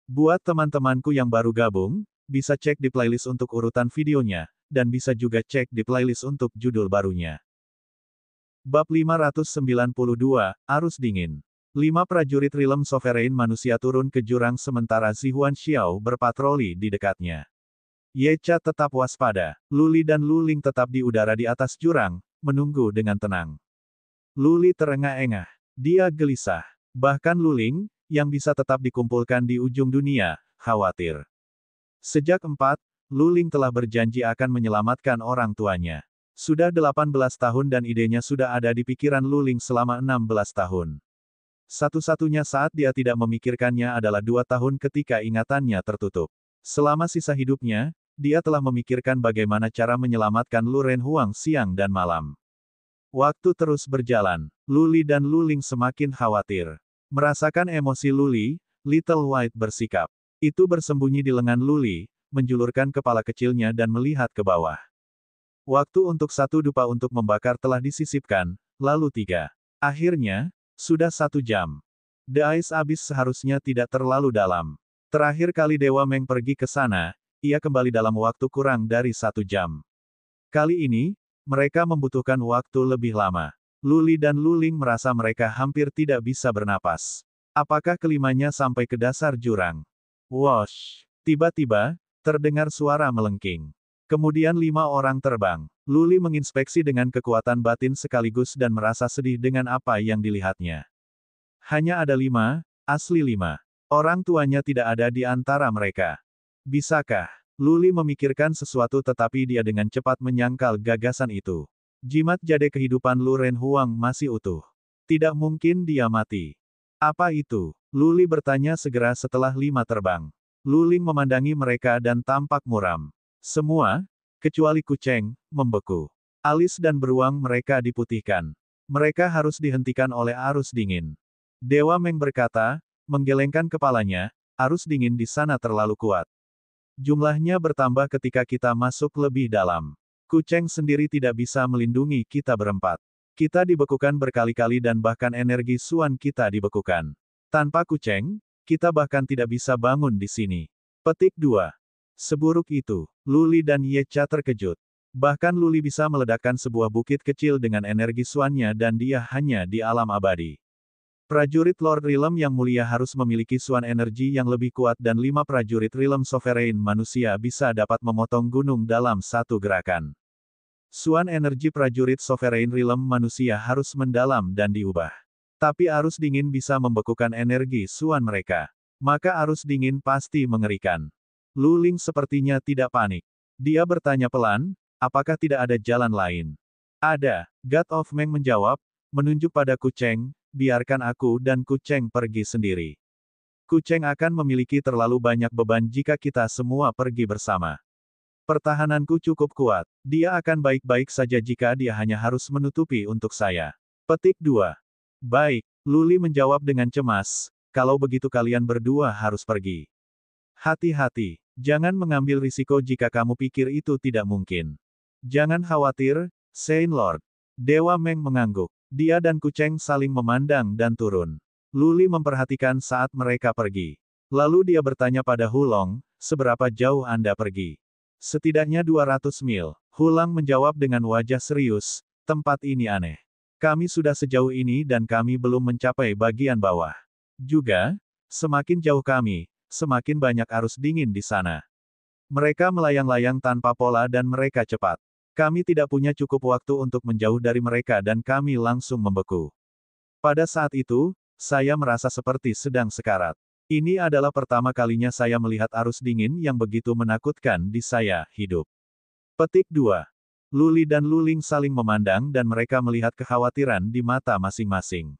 Buat teman-temanku yang baru gabung, bisa cek di playlist untuk urutan videonya, dan bisa juga cek di playlist untuk judul barunya. Bab 592, Arus Dingin. 5 prajurit Rilem Sovereign manusia turun ke jurang sementara Zihuan Xiao berpatroli di dekatnya. Yecha tetap waspada. Luli dan Luling tetap di udara di atas jurang, menunggu dengan tenang. Luli terengah-engah. Dia gelisah. Bahkan Luling, yang bisa tetap dikumpulkan di ujung dunia, khawatir. Sejak 4, Luling telah berjanji akan menyelamatkan orang tuanya. Sudah 18 tahun dan idenya sudah ada di pikiran Luling selama 16 tahun. Satu-satunya saat dia tidak memikirkannya adalah 2 tahun ketika ingatannya tertutup. Selama sisa hidupnya, dia telah memikirkan bagaimana cara menyelamatkan Luren Huang siang dan malam. Waktu terus berjalan. Luli dan Luling semakin khawatir. Merasakan emosi Luli, Little White bersikap. Itu bersembunyi di lengan Luli, menjulurkan kepala kecilnya dan melihat ke bawah. Waktu untuk 1 dupa untuk membakar telah disisipkan, lalu 3. Akhirnya, sudah 1 jam. The Ice Abyss seharusnya tidak terlalu dalam. Terakhir kali Dewa Meng pergi ke sana, ia kembali dalam waktu kurang dari 1 jam. Kali ini, mereka membutuhkan waktu lebih lama. Luli dan Luling merasa mereka hampir tidak bisa bernapas. Apakah kelimanya sampai ke dasar jurang? Wosh! Tiba-tiba, terdengar suara melengking. Kemudian 5 orang terbang. Luli menginspeksi dengan kekuatan batin sekaligus dan merasa sedih dengan apa yang dilihatnya. Hanya ada 5, asli 5. Orang tuanya tidak ada di antara mereka. Bisakah? Luli memikirkan sesuatu tetapi dia dengan cepat menyangkal gagasan itu. Jimat jade kehidupan Luren Huang masih utuh. Tidak mungkin dia mati. Apa itu? Luli bertanya segera setelah 5 terbang. Luling memandangi mereka dan tampak muram. Semua, kecuali kucing, membeku. Alis dan beruang mereka diputihkan. Mereka harus dihentikan oleh arus dingin. Dewa Meng berkata, menggelengkan kepalanya, arus dingin di sana terlalu kuat. Jumlahnya bertambah ketika kita masuk lebih dalam. Kucing sendiri tidak bisa melindungi kita berempat. Kita dibekukan berkali-kali dan bahkan energi suan kita dibekukan. Tanpa kucing, kita bahkan tidak bisa bangun di sini. Petik 2. Seburuk itu, Luli dan Yecha terkejut. Bahkan Luli bisa meledakkan sebuah bukit kecil dengan energi suannya dan dia hanya di alam abadi. Prajurit Lord Rilem yang mulia harus memiliki suan energi yang lebih kuat dan 5 prajurit Rilem Sovereign manusia bisa dapat memotong gunung dalam 1 gerakan. Suan energi prajurit Sovereign Rilem manusia harus mendalam dan diubah. Tapi arus dingin bisa membekukan energi suan mereka. Maka arus dingin pasti mengerikan. Luling sepertinya tidak panik. Dia bertanya pelan, apakah tidak ada jalan lain? Ada, God of Meng menjawab, menunjuk pada kucing, biarkan aku dan kucing pergi sendiri. Kucing akan memiliki terlalu banyak beban jika kita semua pergi bersama. Pertahananku cukup kuat. Dia akan baik-baik saja jika dia hanya harus menutupi untuk saya. Petik 2. Baik, Luli menjawab dengan cemas, kalau begitu kalian berdua harus pergi. Hati-hati, jangan mengambil risiko jika kamu pikir itu tidak mungkin. Jangan khawatir, Saint Lord. Dewa Meng mengangguk. Dia dan kucing saling memandang dan turun. Luli memperhatikan saat mereka pergi. Lalu dia bertanya pada Hulong, seberapa jauh Anda pergi? Setidaknya 200 mil. Hulang menjawab dengan wajah serius, tempat ini aneh. Kami sudah sejauh ini dan kami belum mencapai bagian bawah. Juga, semakin jauh kami, semakin banyak arus dingin di sana. Mereka melayang-layang tanpa pola dan mereka cepat. Kami tidak punya cukup waktu untuk menjauh dari mereka dan kami langsung membeku. Pada saat itu, saya merasa seperti sedang sekarat. Ini adalah pertama kalinya saya melihat arus dingin yang begitu menakutkan di saya hidup. Petik 2. Luli dan Luling saling memandang dan mereka melihat kekhawatiran di mata masing-masing.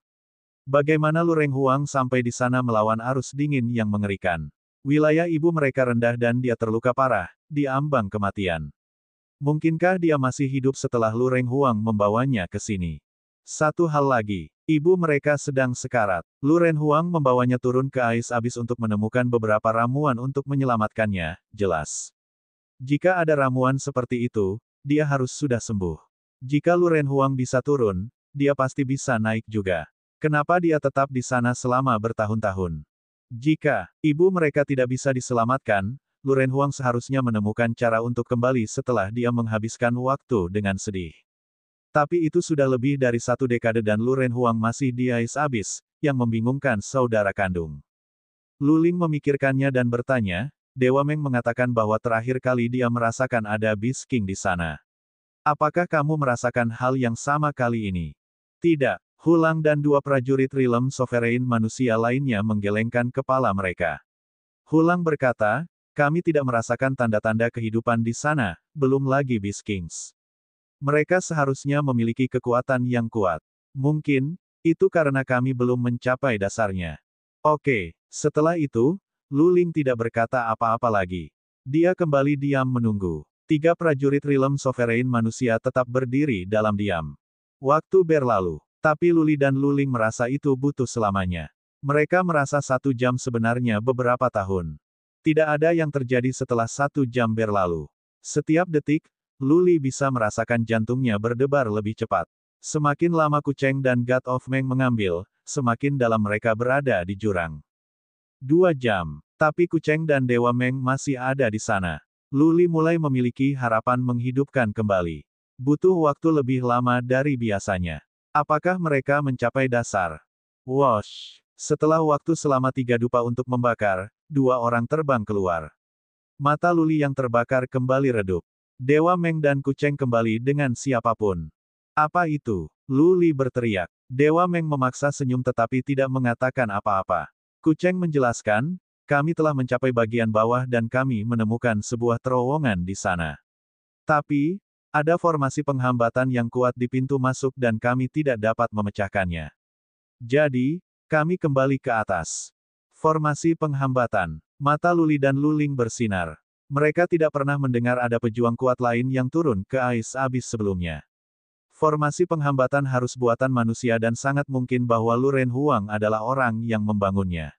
Bagaimana Lureng Huang sampai di sana melawan arus dingin yang mengerikan? Wilayah ibu mereka rendah dan dia terluka parah, di ambang kematian. Mungkinkah dia masih hidup setelah Lureng Huang membawanya ke sini? Satu hal lagi, ibu mereka sedang sekarat. Luren Huang membawanya turun ke Ais Abyss untuk menemukan beberapa ramuan untuk menyelamatkannya, jelas. Jika ada ramuan seperti itu, dia harus sudah sembuh. Jika Luren Huang bisa turun, dia pasti bisa naik juga. Kenapa dia tetap di sana selama bertahun-tahun? Jika ibu mereka tidak bisa diselamatkan, Luren Huang seharusnya menemukan cara untuk kembali setelah dia menghabiskan waktu dengan sedih. Tapi itu sudah lebih dari 1 dekade dan Luren Huang masih di Ais Abyss, yang membingungkan saudara kandung. Luling memikirkannya dan bertanya, Dewa Meng mengatakan bahwa terakhir kali dia merasakan ada Beast King di sana. Apakah kamu merasakan hal yang sama kali ini? Tidak. Hulang dan 2 prajurit Realm Sovereign manusia lainnya menggelengkan kepala mereka. Hulang berkata, kami tidak merasakan tanda-tanda kehidupan di sana, belum lagi Beast Kings. Mereka seharusnya memiliki kekuatan yang kuat. Mungkin, itu karena kami belum mencapai dasarnya. Oke, setelah itu, Luling tidak berkata apa-apa lagi. Dia kembali diam menunggu. 3 prajurit Realm Sovereign manusia tetap berdiri dalam diam. Waktu berlalu. Tapi Luli dan Luling merasa itu butuh selamanya. Mereka merasa 1 jam sebenarnya beberapa tahun. Tidak ada yang terjadi setelah 1 jam berlalu. Setiap detik, Luli bisa merasakan jantungnya berdebar lebih cepat. Semakin lama Kucheng dan God of Meng mengambil, semakin dalam mereka berada di jurang. 2 jam. Tapi Kucheng dan Dewa Meng masih ada di sana. Luli mulai memiliki harapan menghidupkan kembali. Butuh waktu lebih lama dari biasanya. Apakah mereka mencapai dasar? Wosh! Setelah waktu selama 3 dupa untuk membakar, 2 orang terbang keluar. Mata Luli yang terbakar kembali redup. Dewa Meng dan Kucheng kembali dengan siapapun. Apa itu? Luli berteriak. Dewa Meng memaksa senyum tetapi tidak mengatakan apa-apa. Kucheng menjelaskan, kami telah mencapai bagian bawah dan kami menemukan sebuah terowongan di sana. Tapi, ada formasi penghambatan yang kuat di pintu masuk dan kami tidak dapat memecahkannya. Jadi, kami kembali ke atas. Formasi penghambatan. Mata Luli dan Luling bersinar. Mereka tidak pernah mendengar ada pejuang kuat lain yang turun ke Ais Abyss sebelumnya. Formasi penghambatan harus buatan manusia dan sangat mungkin bahwa Luren Huang adalah orang yang membangunnya.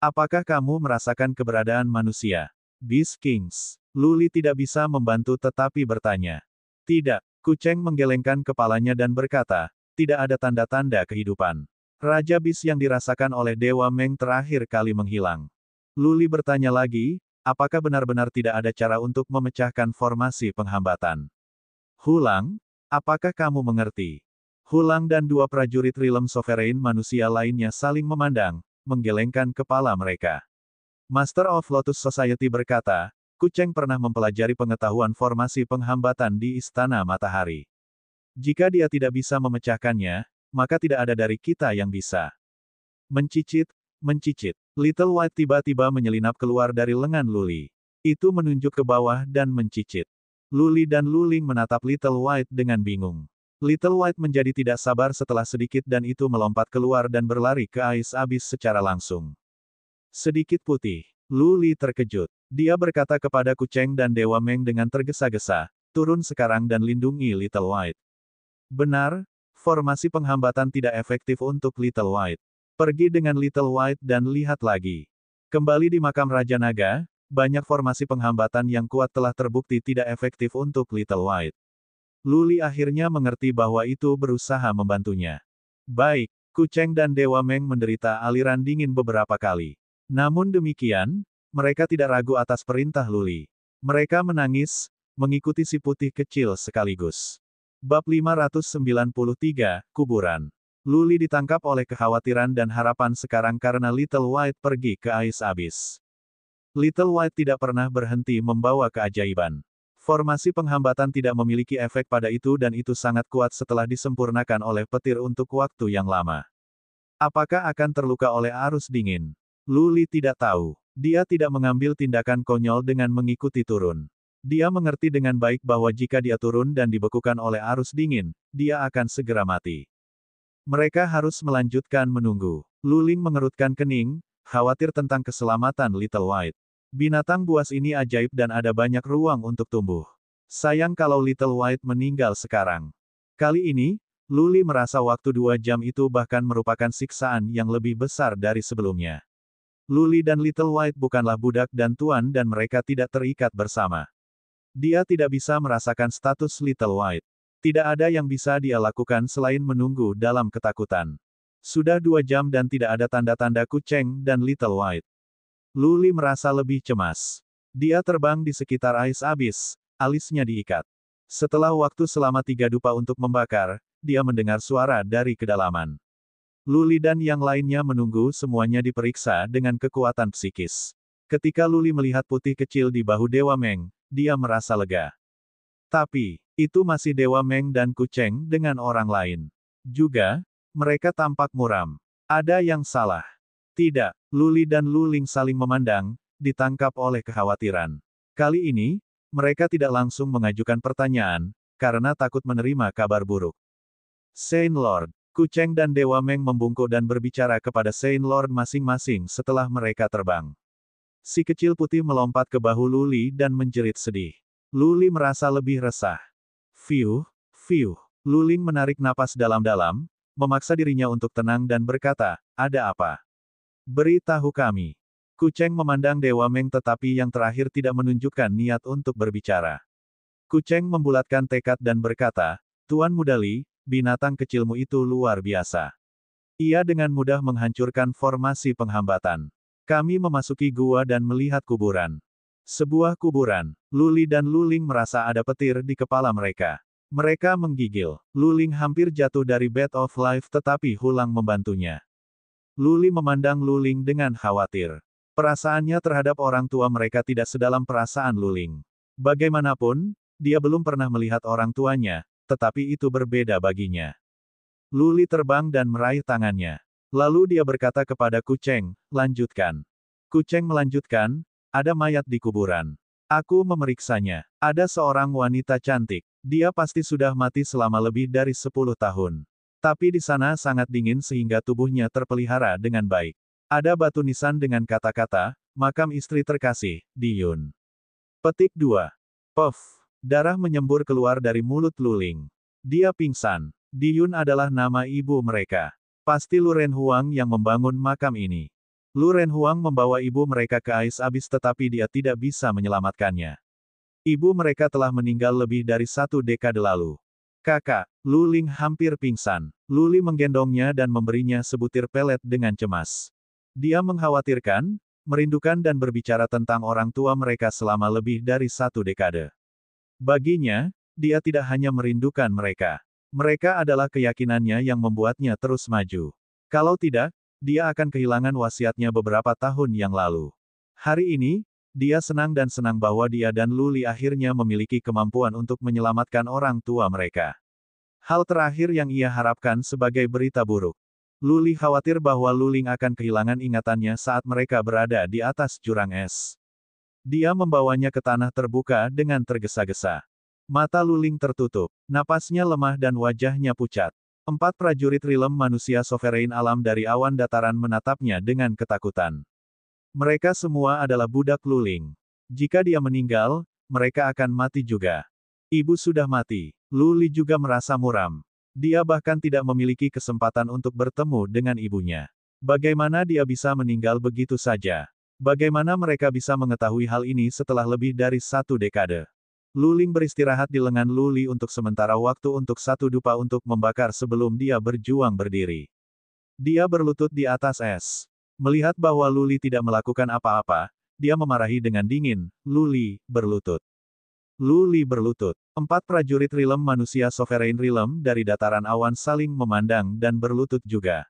Apakah kamu merasakan keberadaan manusia? Beast Kings. Luli tidak bisa membantu tetapi bertanya. Tidak. Kucheng menggelengkan kepalanya dan berkata, tidak ada tanda-tanda kehidupan. Raja Bis yang dirasakan oleh Dewa Meng terakhir kali menghilang. Luli bertanya lagi, apakah benar-benar tidak ada cara untuk memecahkan formasi penghambatan? Hulang, apakah kamu mengerti? Hulang dan 2 prajurit Realm Sovereign manusia lainnya saling memandang, menggelengkan kepala mereka. Master of Lotus Society berkata, Kucheng pernah mempelajari pengetahuan formasi penghambatan di Istana Matahari. Jika dia tidak bisa memecahkannya, maka tidak ada dari kita yang bisa. Mencicit, mencicit. Little White tiba-tiba menyelinap keluar dari lengan Luli. Itu menunjuk ke bawah dan mencicit. Luli dan Luling menatap Little White dengan bingung. Little White menjadi tidak sabar setelah sedikit dan itu melompat keluar dan berlari ke Ais Abyss secara langsung. Sedikit putih. Luli terkejut. Dia berkata kepada Kucheng dan Dewa Meng dengan tergesa-gesa, turun sekarang dan lindungi Little White. Benar, formasi penghambatan tidak efektif untuk Little White. Pergi dengan Little White dan lihat lagi. Kembali di makam Raja Naga, banyak formasi penghambatan yang kuat telah terbukti tidak efektif untuk Little White. Luli akhirnya mengerti bahwa itu berusaha membantunya. Baik, Kucheng dan Dewa Meng menderita aliran dingin beberapa kali. Namun demikian, mereka tidak ragu atas perintah Luli. Mereka menangis, mengikuti si putih kecil sekaligus. Bab 593, Kuburan. Luli ditangkap oleh kekhawatiran dan harapan sekarang karena Little White pergi ke Ais Abyss. Little White tidak pernah berhenti membawa keajaiban. Formasi penghambatan tidak memiliki efek pada itu dan itu sangat kuat setelah disempurnakan oleh petir untuk waktu yang lama. Apakah akan terluka oleh arus dingin? Luli tidak tahu. Dia tidak mengambil tindakan konyol dengan mengikuti turun. Dia mengerti dengan baik bahwa jika dia turun dan dibekukan oleh arus dingin, dia akan segera mati. Mereka harus melanjutkan menunggu. Luling mengerutkan kening, khawatir tentang keselamatan Little White. Binatang buas ini ajaib dan ada banyak ruang untuk tumbuh. Sayang kalau Little White meninggal sekarang. Kali ini, Luli merasa waktu 2 jam itu bahkan merupakan siksaan yang lebih besar dari sebelumnya. Luli dan Little White bukanlah budak dan tuan dan mereka tidak terikat bersama. Dia tidak bisa merasakan status Little White. Tidak ada yang bisa dia lakukan selain menunggu dalam ketakutan. Sudah 2 jam dan tidak ada tanda-tanda Kucheng dan Little White. Lu Li merasa lebih cemas. Dia terbang di sekitar Ice Abyss, alisnya diikat. Setelah waktu selama 3 dupa untuk membakar, dia mendengar suara dari kedalaman. Lu Li dan yang lainnya menunggu semuanya diperiksa dengan kekuatan psikis. Ketika Lu Li melihat putih kecil di bahu Dewa Meng, dia merasa lega. Tapi, itu masih Dewa Meng dan Kucheng dengan orang lain. Juga, mereka tampak muram. Ada yang salah. Tidak, Lu Li dan Lu Ling saling memandang, ditangkap oleh kekhawatiran. Kali ini, mereka tidak langsung mengajukan pertanyaan, karena takut menerima kabar buruk. Saint Lord, Kucheng dan Dewa Meng membungkuk dan berbicara kepada Saint Lord masing-masing setelah mereka terbang. Si kecil putih melompat ke bahu Lu Li dan menjerit sedih. Lu Li merasa lebih resah. Fiuh, fiuh. Lu Ling menarik napas dalam-dalam, memaksa dirinya untuk tenang dan berkata, ada apa? Beritahu kami. Kucheng memandang Dewa Meng tetapi yang terakhir tidak menunjukkan niat untuk berbicara. Kucheng membulatkan tekad dan berkata, Tuan Muda Li, binatang kecilmu itu luar biasa. Ia dengan mudah menghancurkan formasi penghambatan. Kami memasuki gua dan melihat kuburan. Sebuah kuburan. Lu Li dan Lu Ling merasa ada petir di kepala mereka. Mereka menggigil. Lu Ling hampir jatuh dari Bed of Life tetapi Hulang membantunya. Lu Li memandang Lu Ling dengan khawatir. Perasaannya terhadap orang tua mereka tidak sedalam perasaan Lu Ling. Bagaimanapun, dia belum pernah melihat orang tuanya, tetapi itu berbeda baginya. Lu Li terbang dan meraih tangannya. Lalu dia berkata kepada Kucheng, lanjutkan. Kucheng melanjutkan, ada mayat di kuburan. Aku memeriksanya. Ada seorang wanita cantik. Dia pasti sudah mati selama lebih dari 10 tahun. Tapi di sana sangat dingin sehingga tubuhnya terpelihara dengan baik. Ada batu nisan dengan kata-kata, makam istri terkasih, Diyun. Petik 2. Puff. Darah menyembur keluar dari mulut Lu Ling. Dia pingsan. Diyun adalah nama ibu mereka. Pasti Lu Renhuang yang membangun makam ini. Lu Renhuang membawa ibu mereka ke Ice Abyss tetapi dia tidak bisa menyelamatkannya. Ibu mereka telah meninggal lebih dari 1 dekade lalu. Kakak, Lu Ling hampir pingsan. Lu Li menggendongnya dan memberinya sebutir pelet dengan cemas. Dia mengkhawatirkan, merindukan dan berbicara tentang orang tua mereka selama lebih dari 1 dekade. Baginya, dia tidak hanya merindukan mereka. Mereka adalah keyakinannya yang membuatnya terus maju. Kalau tidak, dia akan kehilangan wasiatnya beberapa tahun yang lalu. Hari ini, dia senang bahwa dia dan Lu Li akhirnya memiliki kemampuan untuk menyelamatkan orang tua mereka. Hal terakhir yang ia harapkan sebagai berita buruk. Lu Li khawatir bahwa Lu Ling akan kehilangan ingatannya saat mereka berada di atas jurang es. Dia membawanya ke tanah terbuka dengan tergesa-gesa. Mata Lu Ling tertutup, napasnya lemah dan wajahnya pucat. 4 prajurit rilem manusia sovereign alam dari awan dataran menatapnya dengan ketakutan. Mereka semua adalah budak Lu Ling. Jika dia meninggal, mereka akan mati juga. Ibu sudah mati. Lu Li juga merasa muram. Dia bahkan tidak memiliki kesempatan untuk bertemu dengan ibunya. Bagaimana dia bisa meninggal begitu saja? Bagaimana mereka bisa mengetahui hal ini setelah lebih dari 1 dekade? Lu Ling beristirahat di lengan Lu Li untuk sementara waktu untuk 1 dupa untuk membakar sebelum dia berjuang berdiri. Dia berlutut di atas es. Melihat bahwa Lu Li tidak melakukan apa-apa, dia memarahi dengan dingin, Lu Li, berlutut. Lu Li berlutut. 4 prajurit rilem manusia sovereign rilem dari dataran awan saling memandang dan berlutut juga.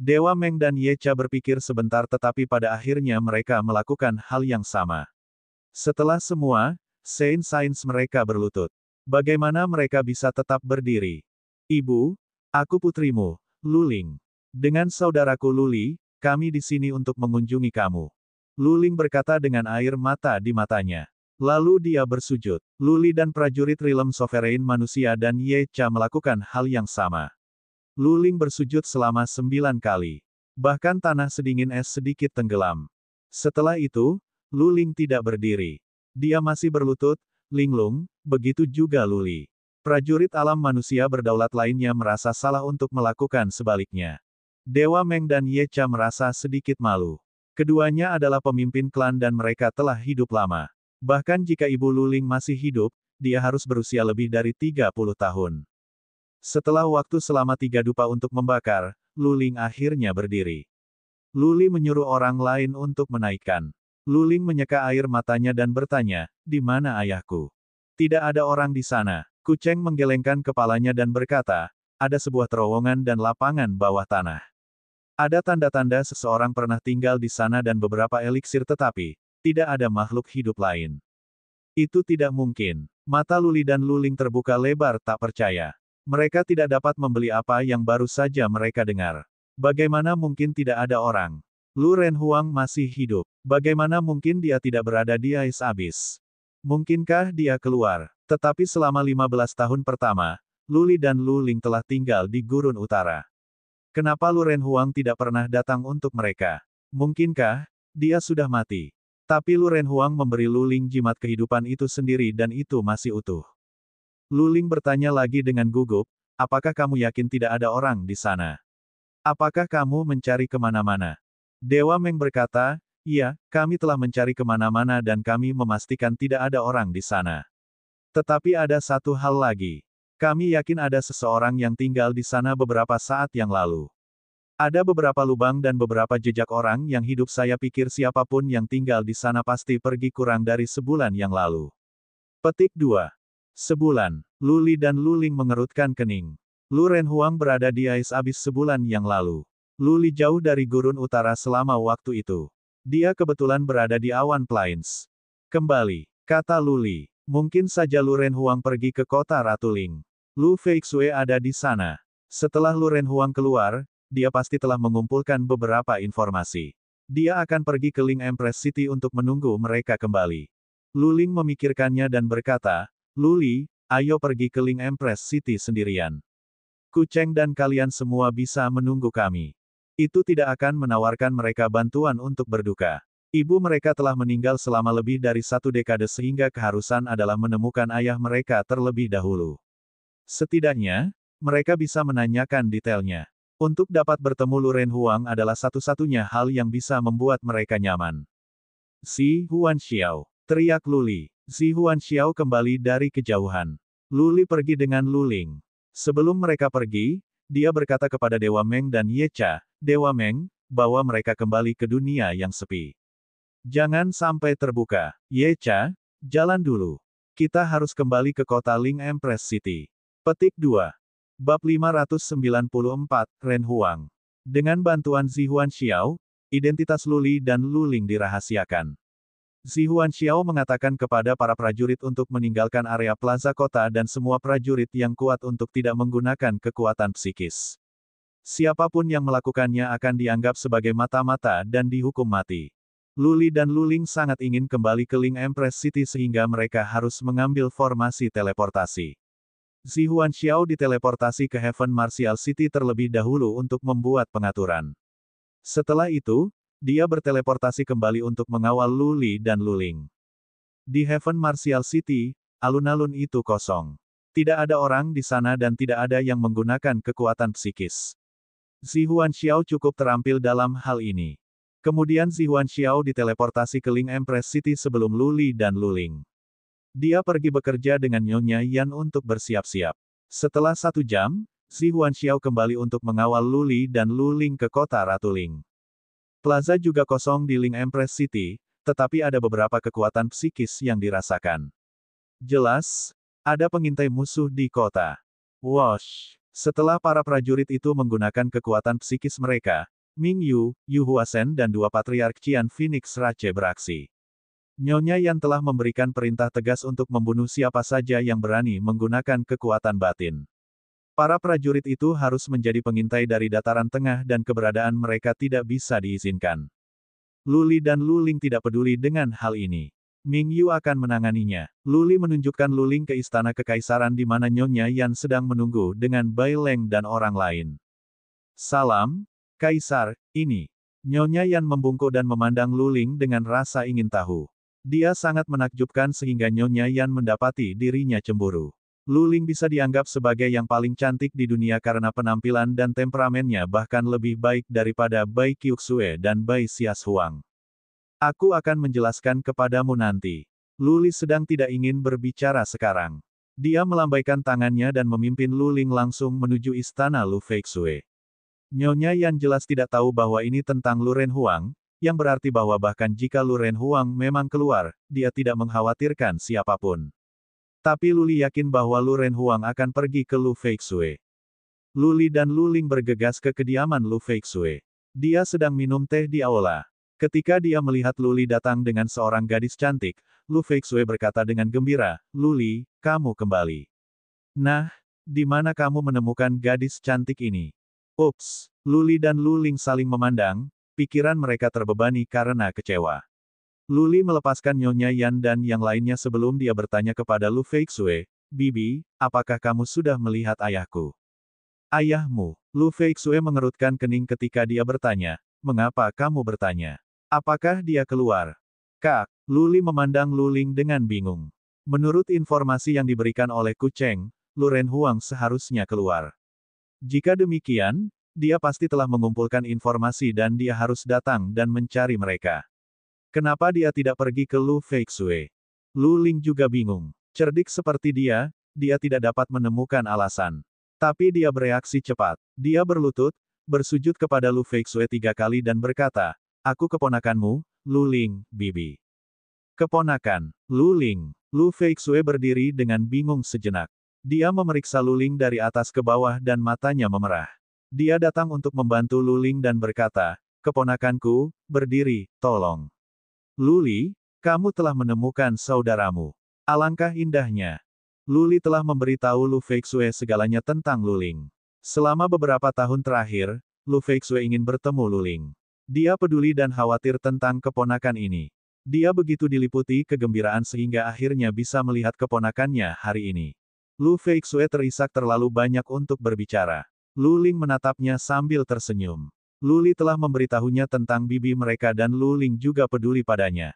Dewa Meng dan Yecha berpikir sebentar tetapi pada akhirnya mereka melakukan hal yang sama. Setelah semua, sains mereka berlutut. Bagaimana mereka bisa tetap berdiri? Ibu, aku putrimu, Lu Ling. Dengan saudaraku Lu Li, kami di sini untuk mengunjungi kamu. Lu Ling berkata dengan air mata di matanya. Lalu dia bersujud. Lu Li dan prajurit rilem sovereign manusia dan Yecha melakukan hal yang sama. Lu Ling bersujud selama 9 kali. Bahkan tanah sedingin es sedikit tenggelam. Setelah itu, Lu Ling tidak berdiri. Dia masih berlutut, linglung, begitu juga Lu Li. Prajurit alam manusia berdaulat lainnya merasa salah untuk melakukan sebaliknya. Dewa Meng dan Yecha merasa sedikit malu. Keduanya adalah pemimpin klan dan mereka telah hidup lama. Bahkan jika Ibu Lu Ling masih hidup, dia harus berusia lebih dari 30 tahun. Setelah waktu selama 3 dupa untuk membakar, Luling akhirnya berdiri. Luling menyuruh orang lain untuk menaikkan. Luling menyeka air matanya dan bertanya, "Di mana ayahku?" "Tidak ada orang di sana." Kucheng menggelengkan kepalanya dan berkata, "Ada sebuah terowongan dan lapangan bawah tanah. Ada tanda-tanda seseorang pernah tinggal di sana dan beberapa eliksir tetapi, tidak ada makhluk hidup lain." "Itu tidak mungkin." Mata Luli dan Luling terbuka lebar tak percaya. Mereka tidak dapat membeli apa yang baru saja mereka dengar. Bagaimana mungkin tidak ada orang? Lu Renhuang masih hidup. Bagaimana mungkin dia tidak berada di Ais Abyss? Mungkinkah dia keluar? Tetapi selama 15 tahun pertama, Luli dan Luling telah tinggal di Gurun Utara. Kenapa Lu Renhuang tidak pernah datang untuk mereka? Mungkinkah dia sudah mati? Tapi Lu Renhuang memberi Luling jimat kehidupan itu sendiri dan itu masih utuh. Luling bertanya lagi dengan gugup, "Apakah kamu yakin tidak ada orang di sana? Apakah kamu mencari kemana-mana?" Dewa Meng berkata, "Iya, kami telah mencari kemana-mana dan kami memastikan tidak ada orang di sana. Tetapi ada satu hal lagi. Kami yakin ada seseorang yang tinggal di sana beberapa saat yang lalu. Ada beberapa lubang dan beberapa jejak orang yang hidup. Saya pikir siapapun yang tinggal di sana pasti pergi kurang dari sebulan yang lalu." Petik 2. Sebulan. Luli dan Luling mengerutkan kening. Lu Renhuang berada di Ais Abyss sebulan yang lalu. Luli jauh dari Gurun Utara selama waktu itu. Dia kebetulan berada di Awan Plains. "Kembali," kata Luli. "Mungkin saja Lu Renhuang pergi ke kota Ratu Ling. Lu Feixue ada di sana. Setelah Lu Renhuang keluar, dia pasti telah mengumpulkan beberapa informasi. Dia akan pergi ke Ling Empress City untuk menunggu mereka kembali." Luling memikirkannya dan berkata, "Luli, ayo pergi ke Ling Empress City sendirian. Kucheng dan kalian semua bisa menunggu kami." Itu tidak akan menawarkan mereka bantuan untuk berduka. Ibu mereka telah meninggal selama lebih dari 1 dekade sehingga keharusan adalah menemukan ayah mereka terlebih dahulu. Setidaknya, mereka bisa menanyakan detailnya. Untuk dapat bertemu Lu Renhuang adalah satu-satunya hal yang bisa membuat mereka nyaman. "Si Huanxiao!" teriak Luli. Si Huanxiao kembali dari kejauhan. Luli pergi dengan Luling. Sebelum mereka pergi, dia berkata kepada Dewa Meng dan Yecha, "Dewa Meng, bawa mereka kembali ke dunia yang sepi. Jangan sampai terbuka. Yecha, jalan dulu. Kita harus kembali ke kota Ling Empress City." Petik 2. Bab 594, Renhuang. Dengan bantuan Zi Huanxiao, identitas Luli dan Luling dirahasiakan. Zi Huanxiao mengatakan kepada para prajurit untuk meninggalkan area plaza kota dan semua prajurit yang kuat untuk tidak menggunakan kekuatan psikis. Siapapun yang melakukannya akan dianggap sebagai mata-mata dan dihukum mati. Luli dan Luling sangat ingin kembali ke Ling Empress City sehingga mereka harus mengambil formasi teleportasi. Zi Huanxiao diteleportasi ke Heaven Martial City terlebih dahulu untuk membuat pengaturan. Setelah itu, dia berteleportasi kembali untuk mengawal Luli dan Luling. Di Heaven Martial City, alun-alun itu kosong. Tidak ada orang di sana dan tidak ada yang menggunakan kekuatan psikis. Zi Huanxiao cukup terampil dalam hal ini. Kemudian Zi Huanxiao diteleportasi ke Ling Empress City sebelum Luli dan Luling. Dia pergi bekerja dengan Nyonya Yan untuk bersiap-siap. Setelah 1 jam, Zi Huanxiao kembali untuk mengawal Luli dan Luling ke kota Ratu Ling. Plaza juga kosong di Ling Empress City, tetapi ada beberapa kekuatan psikis yang dirasakan. Jelas, ada pengintai musuh di kota. Wosh! Setelah para prajurit itu menggunakan kekuatan psikis mereka, Ming Yu, Yu Huasen dan 2 patriark Qian Phoenix Rache beraksi. Nyonya Yan telah memberikan perintah tegas untuk membunuh siapa saja yang berani menggunakan kekuatan batin. Para prajurit itu harus menjadi pengintai dari dataran tengah dan keberadaan mereka tidak bisa diizinkan. Luli dan Luling tidak peduli dengan hal ini. Ming Yu akan menanganinya. Luli menunjukkan Luling ke istana kekaisaran di mana Nyonya Yan sedang menunggu dengan Bai Leng dan orang lain. "Salam, Kaisar, ini." Nyonya Yan membungkuk dan memandang Luling dengan rasa ingin tahu. Dia sangat menakjubkan sehingga Nyonya Yan mendapati dirinya cemburu. Luling bisa dianggap sebagai yang paling cantik di dunia karena penampilan dan temperamennya bahkan lebih baik daripada Bai Qiuxue dan Bai Xias Huang. "Aku akan menjelaskan kepadamu nanti." Luli sedang tidak ingin berbicara sekarang. Dia melambaikan tangannya dan memimpin Luling langsung menuju istana Lu Feixue. Nyonya Yan jelas tidak tahu bahwa ini tentang Lu Renhuang, yang berarti bahwa bahkan jika Lu Renhuang memang keluar, dia tidak mengkhawatirkan siapapun. Tapi Luli yakin bahwa Lu Renhuang akan pergi ke Lu Feixue. Luli dan Luling bergegas ke kediaman Lu Feixue. Dia sedang minum teh di aula. Ketika dia melihat Luli datang dengan seorang gadis cantik, Lu Feixue berkata dengan gembira, "Luli, kamu kembali. Nah, di mana kamu menemukan gadis cantik ini?" Ups, Luli dan Luling saling memandang, pikiran mereka terbebani karena kecewa. Luli melepaskan Nyonya Yan dan yang lainnya sebelum dia bertanya kepada Lu Feixue, "Bibi, apakah kamu sudah melihat ayahku?" "Ayahmu?" Lu Feixue mengerutkan kening ketika dia bertanya, "Mengapa kamu bertanya? Apakah dia keluar?" "Kak," Luli memandang Luling dengan bingung. Menurut informasi yang diberikan oleh Ku Cheng, Lu Renhuang seharusnya keluar. Jika demikian, dia pasti telah mengumpulkan informasi dan dia harus datang dan mencari mereka. Kenapa dia tidak pergi ke Lu Feixue? Luling juga bingung. Cerdik seperti dia tidak dapat menemukan alasan. Tapi dia bereaksi cepat. Dia berlutut, bersujud kepada Lu Feixue 3 kali dan berkata, "Aku keponakanmu, Luling, Bibi." "Keponakan, Luling." Lu Feixue berdiri dengan bingung sejenak. Dia memeriksa Luling dari atas ke bawah dan matanya memerah. Dia datang untuk membantu Luling dan berkata, "Keponakanku, berdiri, tolong." "Luli, kamu telah menemukan saudaramu. Alangkah indahnya." Luli telah memberitahu Lu Feixue segalanya tentang Luling. Selama beberapa tahun terakhir, Lu Feixue ingin bertemu Luling. Dia peduli dan khawatir tentang keponakan ini. Dia begitu diliputi kegembiraan sehingga akhirnya bisa melihat keponakannya hari ini. Lu Feixue terisak terlalu banyak untuk berbicara. Luling menatapnya sambil tersenyum. Luli telah memberitahunya tentang bibi mereka dan Luling juga peduli padanya.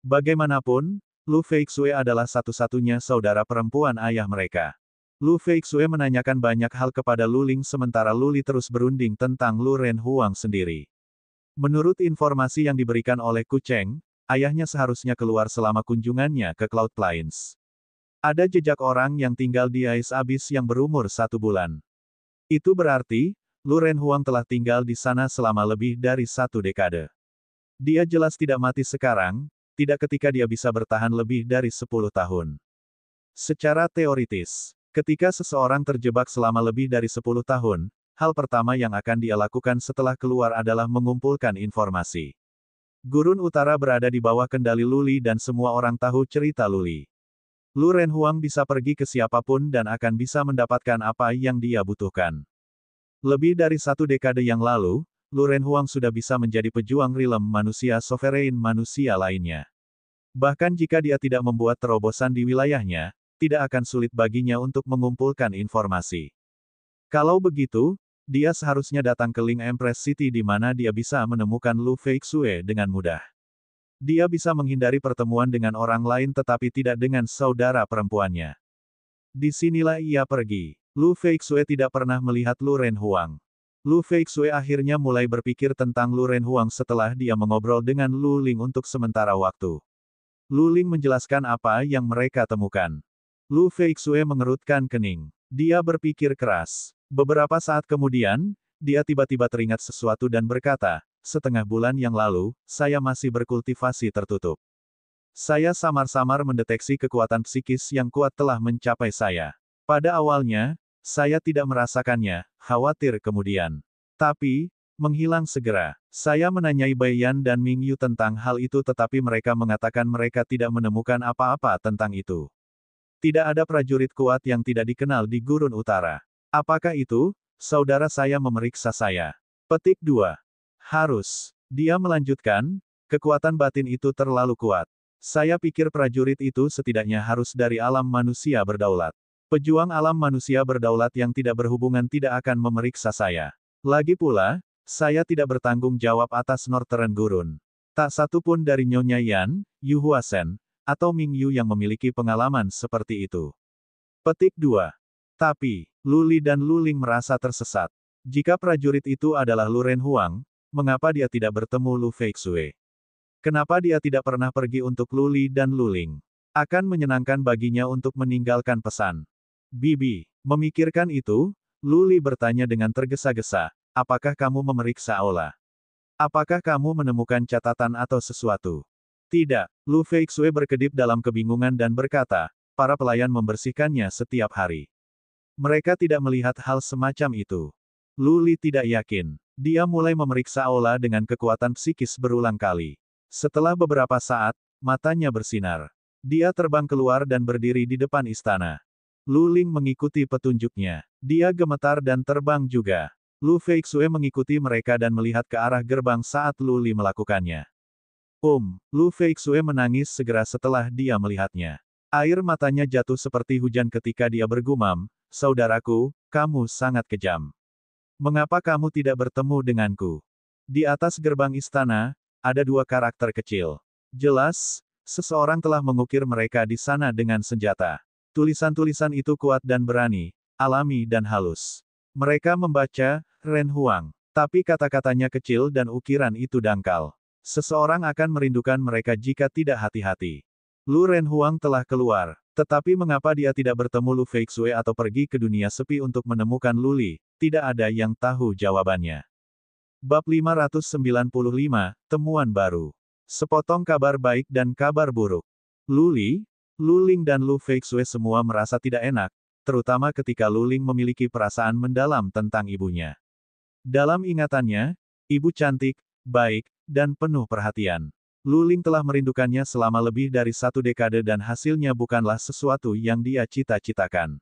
Bagaimanapun, Lu Feixue adalah satu-satunya saudara perempuan ayah mereka. Lu Feixue menanyakan banyak hal kepada Luling sementara Luli terus berunding tentang Lu Renhuang sendiri. Menurut informasi yang diberikan oleh Ku Cheng, ayahnya seharusnya keluar selama kunjungannya ke Cloud Plains. Ada jejak orang yang tinggal di Ais Abyss yang berumur 1 bulan. Itu berarti, Lu Renhuang telah tinggal di sana selama lebih dari 1 dekade. Dia jelas tidak mati sekarang, tidak ketika dia bisa bertahan lebih dari 10 tahun. Secara teoritis, ketika seseorang terjebak selama lebih dari 10 tahun, hal pertama yang akan dia lakukan setelah keluar adalah mengumpulkan informasi. Gurun Utara berada di bawah kendali Luli dan semua orang tahu cerita Luli. Lu Renhuang bisa pergi ke siapapun dan akan bisa mendapatkan apa yang dia butuhkan. Lebih dari 1 dekade yang lalu, Lu Renhuang sudah bisa menjadi pejuang rilem manusia sovereign manusia lainnya. Bahkan jika dia tidak membuat terobosan di wilayahnya, tidak akan sulit baginya untuk mengumpulkan informasi. Kalau begitu, dia seharusnya datang ke Ling Empress City di mana dia bisa menemukan Lu Feixue dengan mudah. Dia bisa menghindari pertemuan dengan orang lain tetapi tidak dengan saudara perempuannya. Disinilah ia pergi. Lu Feixue tidak pernah melihat Lu Renhuang. Lu Feixue akhirnya mulai berpikir tentang Lu Renhuang setelah dia mengobrol dengan Lu Ling untuk sementara waktu. Lu Ling menjelaskan apa yang mereka temukan. Lu Feixue mengerutkan kening. Dia berpikir keras. Beberapa saat kemudian, dia tiba-tiba teringat sesuatu dan berkata, "Setengah bulan yang lalu, saya masih berkultivasi tertutup. Saya samar-samar mendeteksi kekuatan psikis yang kuat telah mencapai saya. Pada awalnya, saya tidak merasakannya, khawatir kemudian. Tapi, menghilang segera. Saya menanyai Bai Yan dan Ming Yu tentang hal itu tetapi mereka mengatakan mereka tidak menemukan apa-apa tentang itu. Tidak ada prajurit kuat yang tidak dikenal di Gurun Utara. Apakah itu? Saudara saya memeriksa saya." Petik 2. Harus. Dia melanjutkan, kekuatan batin itu terlalu kuat. Saya pikir prajurit itu setidaknya harus dari alam manusia berdaulat. Pejuang alam manusia berdaulat yang tidak berhubungan tidak akan memeriksa saya. Lagi pula, saya tidak bertanggung jawab atas Northern Gurun. Tak satu pun dari Nyonya Yan, Yu Huasen, atau Ming Yu yang memiliki pengalaman seperti itu. Petik 2. Tapi, Luli dan Luling merasa tersesat. Jika prajurit itu adalah Lu Renhuang, mengapa dia tidak bertemu Lu Feixue? Kenapa dia tidak pernah pergi untuk Luli dan Luling? Akan menyenangkan baginya untuk meninggalkan pesan. "Bibi." Memikirkan itu, Luli bertanya dengan tergesa-gesa, apakah kamu memeriksa aula? Apakah kamu menemukan catatan atau sesuatu? Tidak, Lu Feixue berkedip dalam kebingungan dan berkata, para pelayan membersihkannya setiap hari. Mereka tidak melihat hal semacam itu. Lu Li tidak yakin. Dia mulai memeriksa aula dengan kekuatan psikis berulang kali. Setelah beberapa saat, matanya bersinar. Dia terbang keluar dan berdiri di depan istana. Lu Ling mengikuti petunjuknya. Dia gemetar dan terbang juga. Lu Feixue mengikuti mereka dan melihat ke arah gerbang saat Lu Li melakukannya. Lu Feixue menangis segera setelah dia melihatnya. Air matanya jatuh seperti hujan ketika dia bergumam, saudaraku, kamu sangat kejam. Mengapa kamu tidak bertemu denganku? Di atas gerbang istana, ada dua karakter kecil. Jelas, seseorang telah mengukir mereka di sana dengan senjata. Tulisan-tulisan itu kuat dan berani, alami dan halus. Mereka membaca, Ren Huang. Tapi kata-katanya kecil dan ukiran itu dangkal. Seseorang akan merindukan mereka jika tidak hati-hati. Lu Ren Huang telah keluar. Tetapi mengapa dia tidak bertemu Lu Feixue atau pergi ke dunia sepi untuk menemukan Lu Li? Tidak ada yang tahu jawabannya. Bab 595, Temuan Baru. Sepotong kabar baik dan kabar buruk. Lu Li, Lu Ling dan Lu Feixue semua merasa tidak enak, terutama ketika Lu Ling memiliki perasaan mendalam tentang ibunya. Dalam ingatannya, ibu cantik, baik, dan penuh perhatian. Lu Ling telah merindukannya selama lebih dari 1 dekade dan hasilnya bukanlah sesuatu yang dia cita-citakan.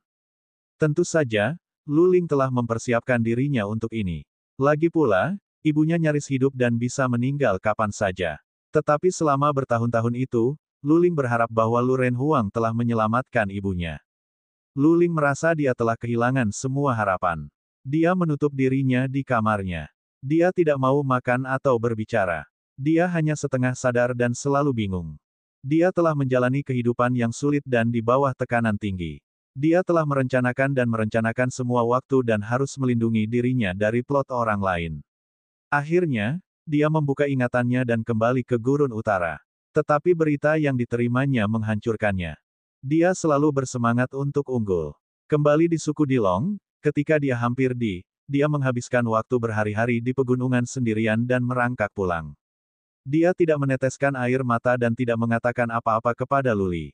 Tentu saja, Lu Ling telah mempersiapkan dirinya untuk ini. Lagi pula, ibunya nyaris hidup dan bisa meninggal kapan saja. Tetapi selama bertahun-tahun itu, Lu Ling berharap bahwa Lu Ren Huang telah menyelamatkan ibunya. Lu Ling merasa dia telah kehilangan semua harapan. Dia menutup dirinya di kamarnya. Dia tidak mau makan atau berbicara. Dia hanya setengah sadar dan selalu bingung. Dia telah menjalani kehidupan yang sulit dan di bawah tekanan tinggi. Dia telah merencanakan semua waktu dan harus melindungi dirinya dari plot orang lain. Akhirnya, dia membuka ingatannya dan kembali ke Gurun Utara. Tetapi berita yang diterimanya menghancurkannya. Dia selalu bersemangat untuk unggul. Kembali di suku Dilong, ketika dia hampir dia menghabiskan waktu berhari-hari di pegunungan sendirian dan merangkak pulang. Dia tidak meneteskan air mata dan tidak mengatakan apa-apa kepada Lu Li.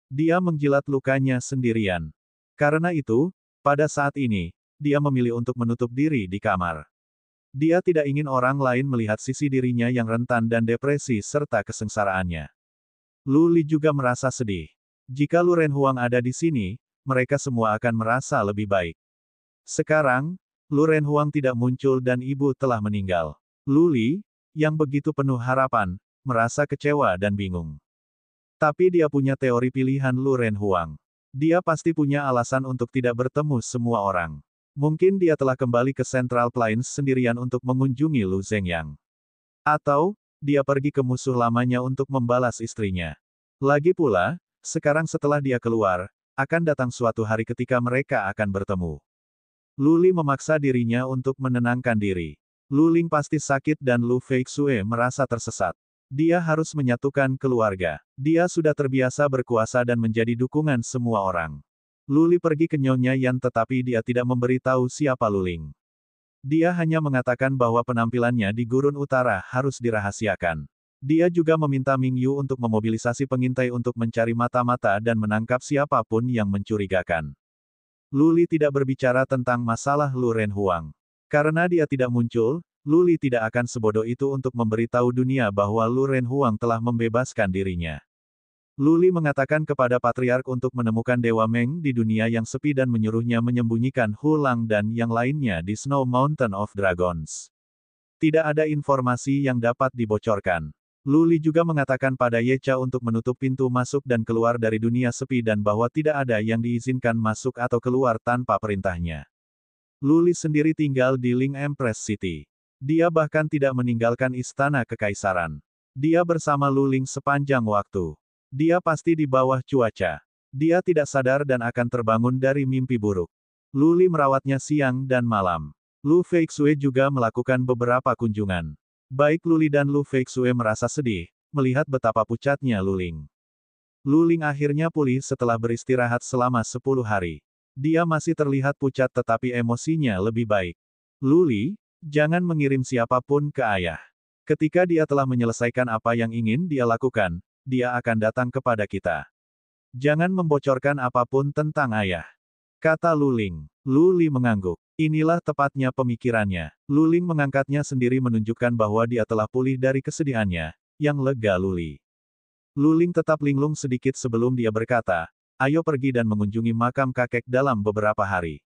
Dia menjilat lukanya sendirian. Karena itu, pada saat ini, dia memilih untuk menutup diri di kamar. Dia tidak ingin orang lain melihat sisi dirinya yang rentan dan depresi serta kesengsaraannya. Lu Li juga merasa sedih. Jika Lu Ren Huang ada di sini, mereka semua akan merasa lebih baik. Sekarang, Lu Ren Huang tidak muncul dan ibu telah meninggal. Lu Li, yang begitu penuh harapan, merasa kecewa dan bingung. Tapi dia punya teori pilihan Lu Ren Huang. Dia pasti punya alasan untuk tidak bertemu semua orang. Mungkin dia telah kembali ke Central Plains sendirian untuk mengunjungi Lu Zhengyang. Atau, dia pergi ke musuh lamanya untuk membalas istrinya. Lagi pula, sekarang setelah dia keluar, akan datang suatu hari ketika mereka akan bertemu. Lu Li memaksa dirinya untuk menenangkan diri. Lu Ling pasti sakit dan Lu Feixue merasa tersesat. Dia harus menyatukan keluarga. Dia sudah terbiasa berkuasa dan menjadi dukungan semua orang. Lu Li pergi ke Nyonya Yan tetapi dia tidak memberitahu siapa Lu Ling. Dia hanya mengatakan bahwa penampilannya di Gurun Utara harus dirahasiakan. Dia juga meminta Ming Yu untuk memobilisasi pengintai untuk mencari mata-mata dan menangkap siapapun yang mencurigakan. Lu Li tidak berbicara tentang masalah Lu Ren Huang. Karena dia tidak muncul, Lu Li tidak akan sebodoh itu untuk memberitahu dunia bahwa Lu Ren Huang telah membebaskan dirinya. Lu Li mengatakan kepada Patriark untuk menemukan Dewa Meng di dunia yang sepi dan menyuruhnya menyembunyikan Hu Lang dan yang lainnya di Snow Mountain of Dragons. Tidak ada informasi yang dapat dibocorkan. Lu Li juga mengatakan pada Ye Cha untuk menutup pintu masuk dan keluar dari dunia sepi dan bahwa tidak ada yang diizinkan masuk atau keluar tanpa perintahnya. Lu Li sendiri tinggal di Ling Empress City. Dia bahkan tidak meninggalkan istana kekaisaran. Dia bersama Lu Ling sepanjang waktu. Dia pasti di bawah cuaca. Dia tidak sadar dan akan terbangun dari mimpi buruk. Lu Li merawatnya siang dan malam. Lu Feixue juga melakukan beberapa kunjungan. Baik Lu Li dan Lu Feixue merasa sedih, melihat betapa pucatnya Lu Ling. Lu Ling akhirnya pulih setelah beristirahat selama 10 hari. Dia masih terlihat pucat tetapi emosinya lebih baik. Lu Li, Jangan mengirim siapapun ke ayah. Ketika dia telah menyelesaikan apa yang ingin dia lakukan, dia akan datang kepada kita. Jangan membocorkan apapun tentang ayah. Kata Luling. Lu Li mengangguk. Inilah tepatnya pemikirannya. Luling mengangkatnya sendiri menunjukkan bahwa dia telah pulih dari kesedihannya. Yang lega Luli. Luling tetap linglung sedikit sebelum dia berkata, ayo pergi dan mengunjungi makam kakek dalam beberapa hari.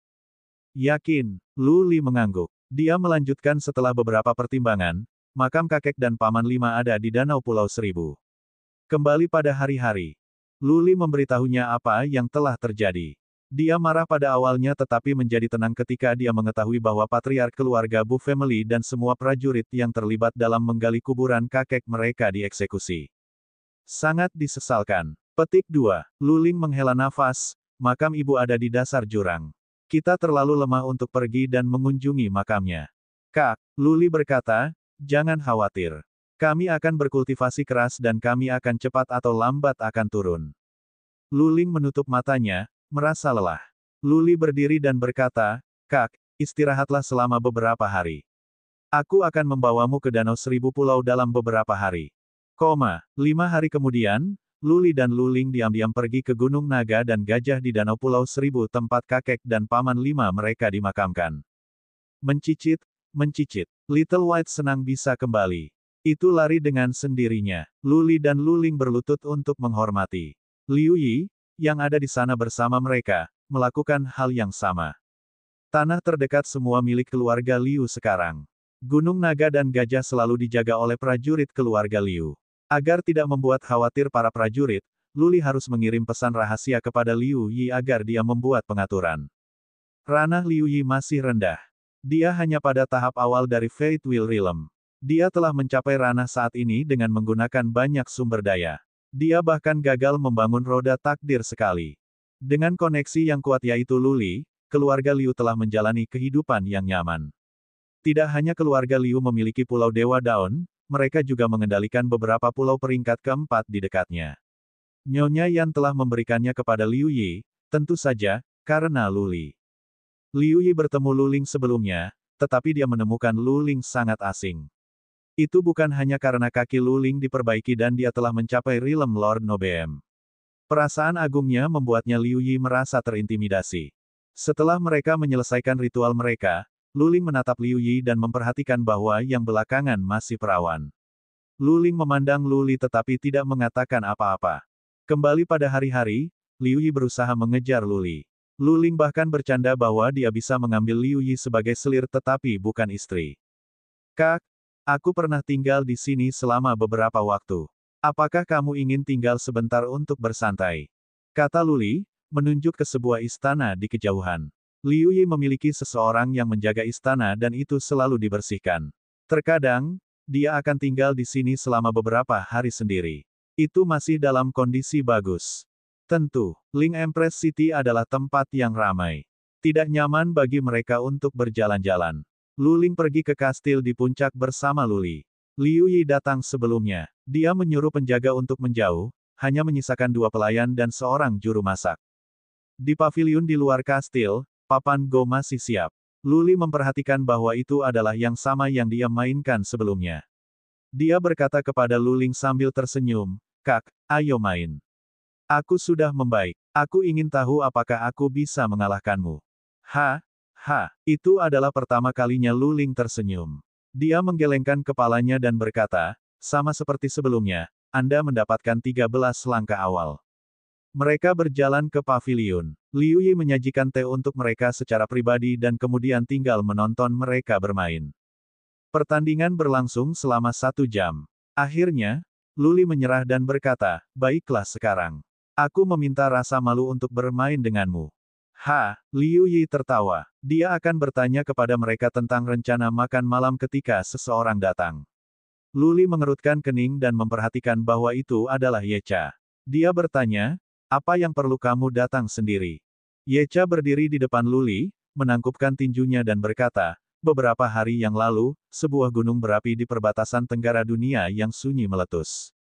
Yakin, Lu Li mengangguk. Dia melanjutkan setelah beberapa pertimbangan, makam kakek dan paman lima ada di Danau Pulau Seribu. Kembali pada hari-hari. Lu Li memberitahunya apa yang telah terjadi. Dia marah pada awalnya tetapi menjadi tenang ketika dia mengetahui bahwa patriark keluarga Bu Family dan semua prajurit yang terlibat dalam menggali kuburan kakek mereka dieksekusi. Sangat disesalkan. Petik 2. Luling menghela nafas, makam ibu ada di dasar jurang. Kita terlalu lemah untuk pergi dan mengunjungi makamnya. Kak, Lu Li berkata, jangan khawatir. Kami akan berkultivasi keras dan kami akan cepat atau lambat akan turun. Luling menutup matanya, merasa lelah. Lu Li berdiri dan berkata, Kak, istirahatlah selama beberapa hari. Aku akan membawamu ke Danau Seribu Pulau dalam beberapa hari. 5 hari kemudian, Lu Li dan Luling diam-diam pergi ke Gunung Naga dan Gajah di Danau Pulau Seribu tempat kakek dan paman lima mereka dimakamkan. Mencicit, mencicit. Little White senang bisa kembali. Itu lari dengan sendirinya. Lu Li dan Luling berlutut untuk menghormati. Liu Yi, yang ada di sana bersama mereka, melakukan hal yang sama. Tanah terdekat semua milik keluarga Liu sekarang. Gunung Naga dan Gajah selalu dijaga oleh prajurit keluarga Liu. Agar tidak membuat khawatir para prajurit, Lu Li harus mengirim pesan rahasia kepada Liu Yi agar dia membuat pengaturan. Ranah Liu Yi masih rendah. Dia hanya pada tahap awal dari Fate Will Realm. Dia telah mencapai ranah saat ini dengan menggunakan banyak sumber daya. Dia bahkan gagal membangun roda takdir sekali. Dengan koneksi yang kuat yaitu Lu Li, keluarga Liu telah menjalani kehidupan yang nyaman. Tidak hanya keluarga Liu memiliki Pulau Dewa Daun, mereka juga mengendalikan beberapa pulau peringkat keempat di dekatnya. Nyonya Yan telah memberikannya kepada Liu Yi, tentu saja, karena Lu Li. Liu Yi bertemu Luling sebelumnya, tetapi dia menemukan Luling sangat asing. Itu bukan hanya karena kaki Luling diperbaiki dan dia telah mencapai Realm Lord Nobeem. Perasaan agungnya membuatnya Liu Yi merasa terintimidasi. Setelah mereka menyelesaikan ritual mereka, Luling menatap Liu Yi dan memperhatikan bahwa yang belakangan masih perawan. Luling memandang Lu Li tetapi tidak mengatakan apa-apa. Kembali pada hari-hari, Liu Yi berusaha mengejar Lu Li. Luling bahkan bercanda bahwa dia bisa mengambil Liu Yi sebagai selir tetapi bukan istri. Kak, aku pernah tinggal di sini selama beberapa waktu. Apakah kamu ingin tinggal sebentar untuk bersantai? Kata Lu Li, menunjuk ke sebuah istana di kejauhan. Liu Yi memiliki seseorang yang menjaga istana dan itu selalu dibersihkan. Terkadang, dia akan tinggal di sini selama beberapa hari sendiri. Itu masih dalam kondisi bagus. Tentu, Ling Empress City adalah tempat yang ramai. Tidak nyaman bagi mereka untuk berjalan-jalan. Luling pergi ke kastil di puncak bersama Lu Li. Liu Yi datang sebelumnya. Dia menyuruh penjaga untuk menjauh, hanya menyisakan 2 pelayan dan seorang juru masak. Di paviliun di luar kastil, papan Go masih siap. Lu Li memperhatikan bahwa itu adalah yang sama yang dia mainkan sebelumnya. Dia berkata kepada Luling sambil tersenyum, Kak, ayo main. Aku sudah membaik. Aku ingin tahu apakah aku bisa mengalahkanmu. Itu adalah pertama kalinya Luling tersenyum. Dia menggelengkan kepalanya dan berkata, sama seperti sebelumnya, Anda mendapatkan 13 langkah awal. Mereka berjalan ke paviliun. Liu Yi menyajikan teh untuk mereka secara pribadi dan kemudian tinggal menonton mereka bermain. Pertandingan berlangsung selama 1 jam. Akhirnya, Lu Li menyerah dan berkata, baiklah sekarang. Aku meminta rasa malu untuk bermain denganmu. Liu Yi tertawa. Dia akan bertanya kepada mereka tentang rencana makan malam ketika seseorang datang. Lu Li mengerutkan kening dan memperhatikan bahwa itu adalah Ye Cha. Dia bertanya, apa yang perlu kamu datang sendiri? Ye Cha berdiri di depan Lu Li, menangkupkan tinjunya dan berkata, beberapa hari yang lalu, sebuah gunung berapi di perbatasan tenggara dunia yang sunyi meletus.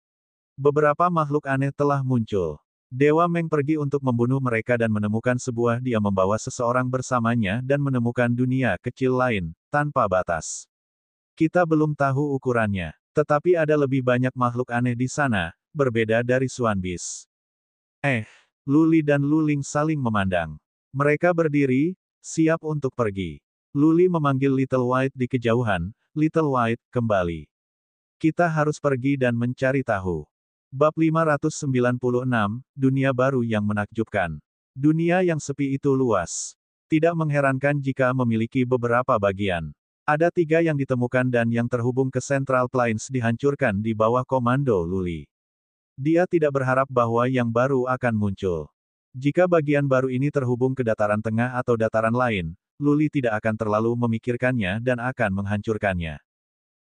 Beberapa makhluk aneh telah muncul. Dewa Meng pergi untuk membunuh mereka dan menemukan sebuah dia membawa seseorang bersamanya dan menemukan dunia kecil lain, tanpa batas. Kita belum tahu ukurannya, tetapi ada lebih banyak makhluk aneh di sana, berbeda dari Swan Beast. Luli dan Luling saling memandang. Mereka berdiri, siap untuk pergi. Luli memanggil Little White di kejauhan, Little White, kembali. Kita harus pergi dan mencari tahu. Bab 596, Dunia Baru yang Menakjubkan. Dunia yang sepi itu luas. Tidak mengherankan jika memiliki beberapa bagian. Ada 3 yang ditemukan dan yang terhubung ke Central Plains dihancurkan di bawah komando Luli. Dia tidak berharap bahwa yang baru akan muncul. Jika bagian baru ini terhubung ke dataran tengah atau dataran lain, Luli tidak akan terlalu memikirkannya dan akan menghancurkannya.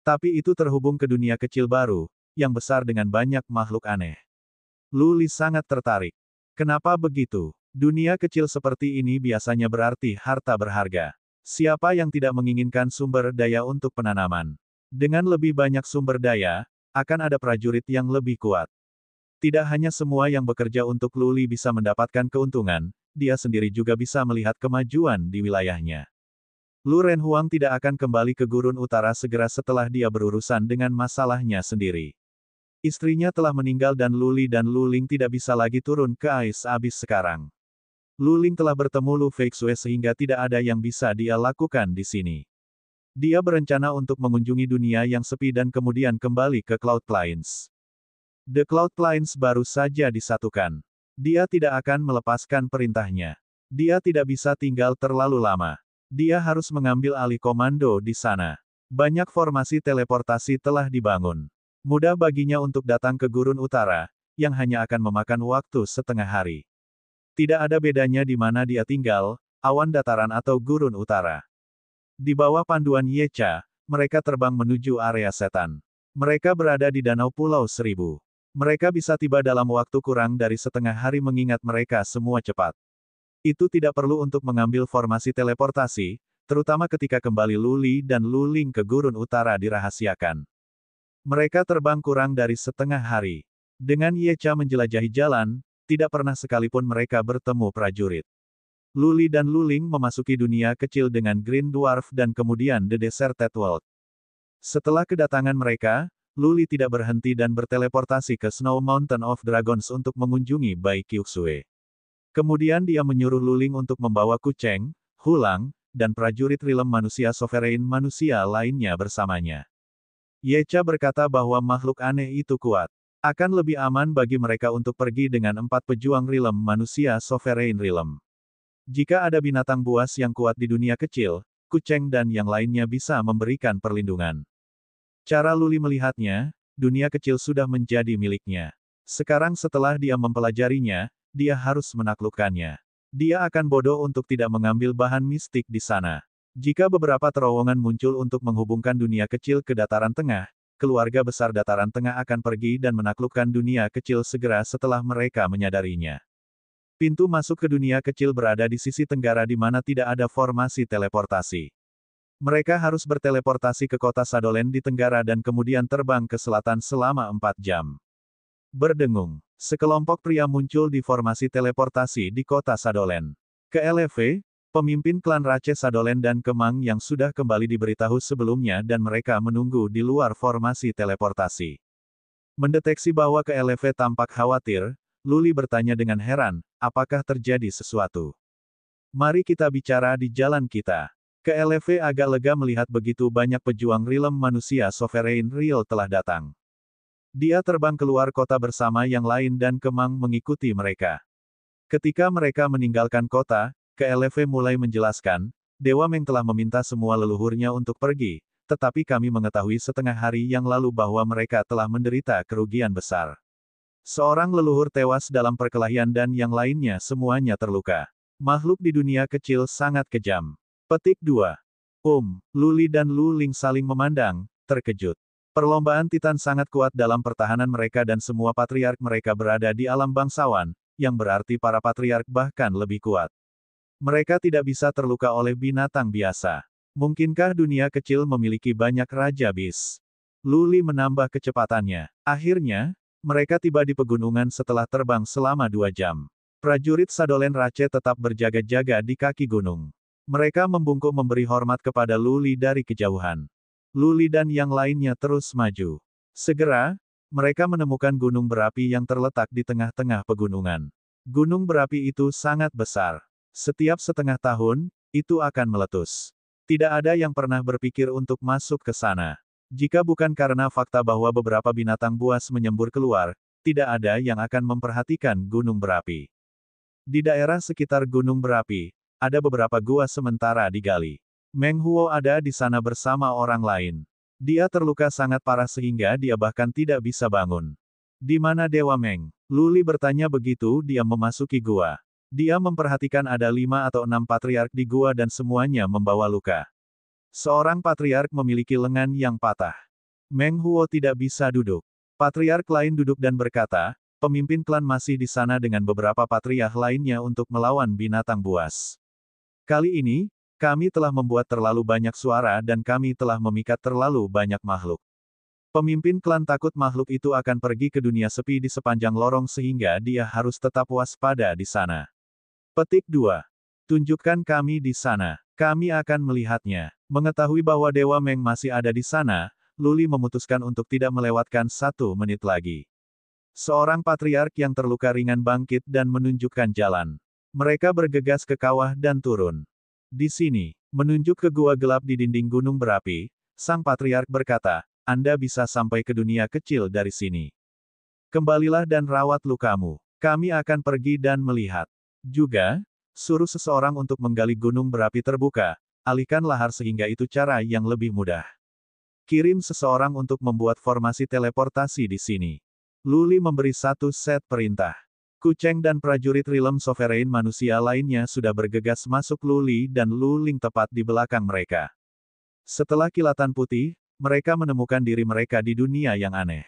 Tapi itu terhubung ke dunia kecil baru, yang besar dengan banyak makhluk aneh. Luli sangat tertarik. Kenapa begitu? Dunia kecil seperti ini biasanya berarti harta berharga. Siapa yang tidak menginginkan sumber daya untuk penanaman? Dengan lebih banyak sumber daya, akan ada prajurit yang lebih kuat. Tidak hanya semua yang bekerja untuk Luli bisa mendapatkan keuntungan, dia sendiri juga bisa melihat kemajuan di wilayahnya. Lu Renhuang tidak akan kembali ke Gurun Utara segera setelah dia berurusan dengan masalahnya sendiri. Istrinya telah meninggal dan Luli dan Luling tidak bisa lagi turun ke Ais Abyss sekarang. Luling telah bertemu Lu Feixue sehingga tidak ada yang bisa dia lakukan di sini. Dia berencana untuk mengunjungi dunia yang sepi dan kemudian kembali ke Cloud Plains. The Cloud Plains baru saja disatukan. Dia tidak akan melepaskan perintahnya. Dia tidak bisa tinggal terlalu lama. Dia harus mengambil alih komando di sana. Banyak formasi teleportasi telah dibangun. Mudah baginya untuk datang ke Gurun Utara, yang hanya akan memakan waktu setengah hari. Tidak ada bedanya di mana dia tinggal, awan dataran atau Gurun Utara. Di bawah panduan Yecha, mereka terbang menuju area setan. Mereka berada di Danau Pulau Seribu. Mereka bisa tiba dalam waktu kurang dari setengah hari mengingat mereka semua cepat. Itu tidak perlu untuk mengambil formasi teleportasi, terutama ketika kembali Luli dan Luling ke Gurun Utara dirahasiakan. Mereka terbang kurang dari setengah hari. Dengan Yecha menjelajahi jalan, tidak pernah sekalipun mereka bertemu prajurit. Luli dan Luling memasuki dunia kecil dengan Green Dwarf dan kemudian The Deserted World. Setelah kedatangan mereka, Luli tidak berhenti dan berteleportasi ke Snow Mountain of Dragons untuk mengunjungi Bai Qiuxue. Kemudian dia menyuruh Luling untuk membawa Kucheng, Hulang, dan prajurit Rilem manusia Sovereign manusia lainnya bersamanya. Yecha berkata bahwa makhluk aneh itu kuat. Akan lebih aman bagi mereka untuk pergi dengan 4 pejuang Rilem manusia Sovereign Rilem. Jika ada binatang buas yang kuat di dunia kecil, Kucheng dan yang lainnya bisa memberikan perlindungan. Cara Luli melihatnya, dunia kecil sudah menjadi miliknya. Sekarang setelah dia mempelajarinya, dia harus menaklukkannya. Dia akan bodoh untuk tidak mengambil bahan mistik di sana. Jika beberapa terowongan muncul untuk menghubungkan dunia kecil ke dataran tengah, keluarga besar dataran tengah akan pergi dan menaklukkan dunia kecil segera setelah mereka menyadarinya. Pintu masuk ke dunia kecil berada di sisi tenggara di mana tidak ada formasi teleportasi. Mereka harus berteleportasi ke kota Sadolen di tenggara dan kemudian terbang ke selatan selama 4 jam. Berdengung. Sekelompok pria muncul di formasi teleportasi di kota Sadolen. Ke LV, pemimpin klan Rache Sadolen dan Kemang yang sudah kembali diberitahu sebelumnya dan mereka menunggu di luar formasi teleportasi. Mendeteksi bahwa ke LV tampak khawatir, Luli bertanya dengan heran, apakah terjadi sesuatu? Mari kita bicara di jalan kita. Ke LV agak lega melihat begitu banyak pejuang Rilem manusia Sovereign Real telah datang. Dia terbang keluar kota bersama yang lain dan Kemang mengikuti mereka. Ketika mereka meninggalkan kota, KLV mulai menjelaskan, Dewa Meng telah meminta semua leluhurnya untuk pergi, tetapi kami mengetahui setengah hari yang lalu bahwa mereka telah menderita kerugian besar. Seorang leluhur tewas dalam perkelahian dan yang lainnya semuanya terluka. Makhluk di dunia kecil sangat kejam. Petik 2. Luli dan Luling saling memandang, terkejut. Perlombaan Titan sangat kuat dalam pertahanan mereka dan semua patriark mereka berada di alam bangsawan, yang berarti para patriark bahkan lebih kuat. Mereka tidak bisa terluka oleh binatang biasa. Mungkinkah dunia kecil memiliki banyak raja bis? Luli menambah kecepatannya. Akhirnya, Mereka tiba di pegunungan setelah terbang selama 2 jam. Prajurit Sadolen Rache tetap berjaga-jaga di kaki gunung. Mereka membungkuk memberi hormat kepada Luli dari kejauhan. Luli dan yang lainnya terus maju. Segera, mereka menemukan gunung berapi yang terletak di tengah-tengah pegunungan. Gunung berapi itu sangat besar. Setiap setengah tahun, itu akan meletus. Tidak ada yang pernah berpikir untuk masuk ke sana. Jika bukan karena fakta bahwa beberapa binatang buas menyembur keluar, tidak ada yang akan memperhatikan gunung berapi. Di daerah sekitar gunung berapi, ada beberapa gua sementara digali. Meng Huo ada di sana bersama orang lain. Dia terluka sangat parah sehingga dia bahkan tidak bisa bangun. Di mana Dewa Meng? Luli bertanya begitu dia memasuki gua. Dia memperhatikan ada 5 atau 6 patriark di gua dan semuanya membawa luka. Seorang patriark memiliki lengan yang patah. Meng Huo tidak bisa duduk. Patriark lain duduk dan berkata, pemimpin klan masih di sana dengan beberapa patriark lainnya untuk melawan binatang buas. Kali ini, kami telah membuat terlalu banyak suara dan kami telah memikat terlalu banyak makhluk. Pemimpin klan takut makhluk itu akan pergi ke dunia sepi di sepanjang lorong sehingga dia harus tetap waspada di sana. Petik 2. Tunjukkan kami di sana. Kami akan melihatnya. Mengetahui bahwa Dewa Meng masih ada di sana, Luli memutuskan untuk tidak melewatkan 1 menit lagi. Seorang patriark yang terluka ringan bangkit dan menunjukkan jalan. Mereka bergegas ke kawah dan turun. Di sini, menunjuk ke gua gelap di dinding gunung berapi, sang patriark berkata, Anda bisa sampai ke dunia kecil dari sini. Kembalilah dan rawat lukamu. Kami akan pergi dan melihat. Juga, suruh seseorang untuk menggali gunung berapi terbuka, alihkan lahar sehingga itu cara yang lebih mudah. Kirim seseorang untuk membuat formasi teleportasi di sini. Luli memberi 1 set perintah. Kuceng dan prajurit Rilem Sovereign manusia lainnya sudah bergegas masuk Luli dan Luling tepat di belakang mereka. Setelah kilatan putih, mereka menemukan diri mereka di dunia yang aneh.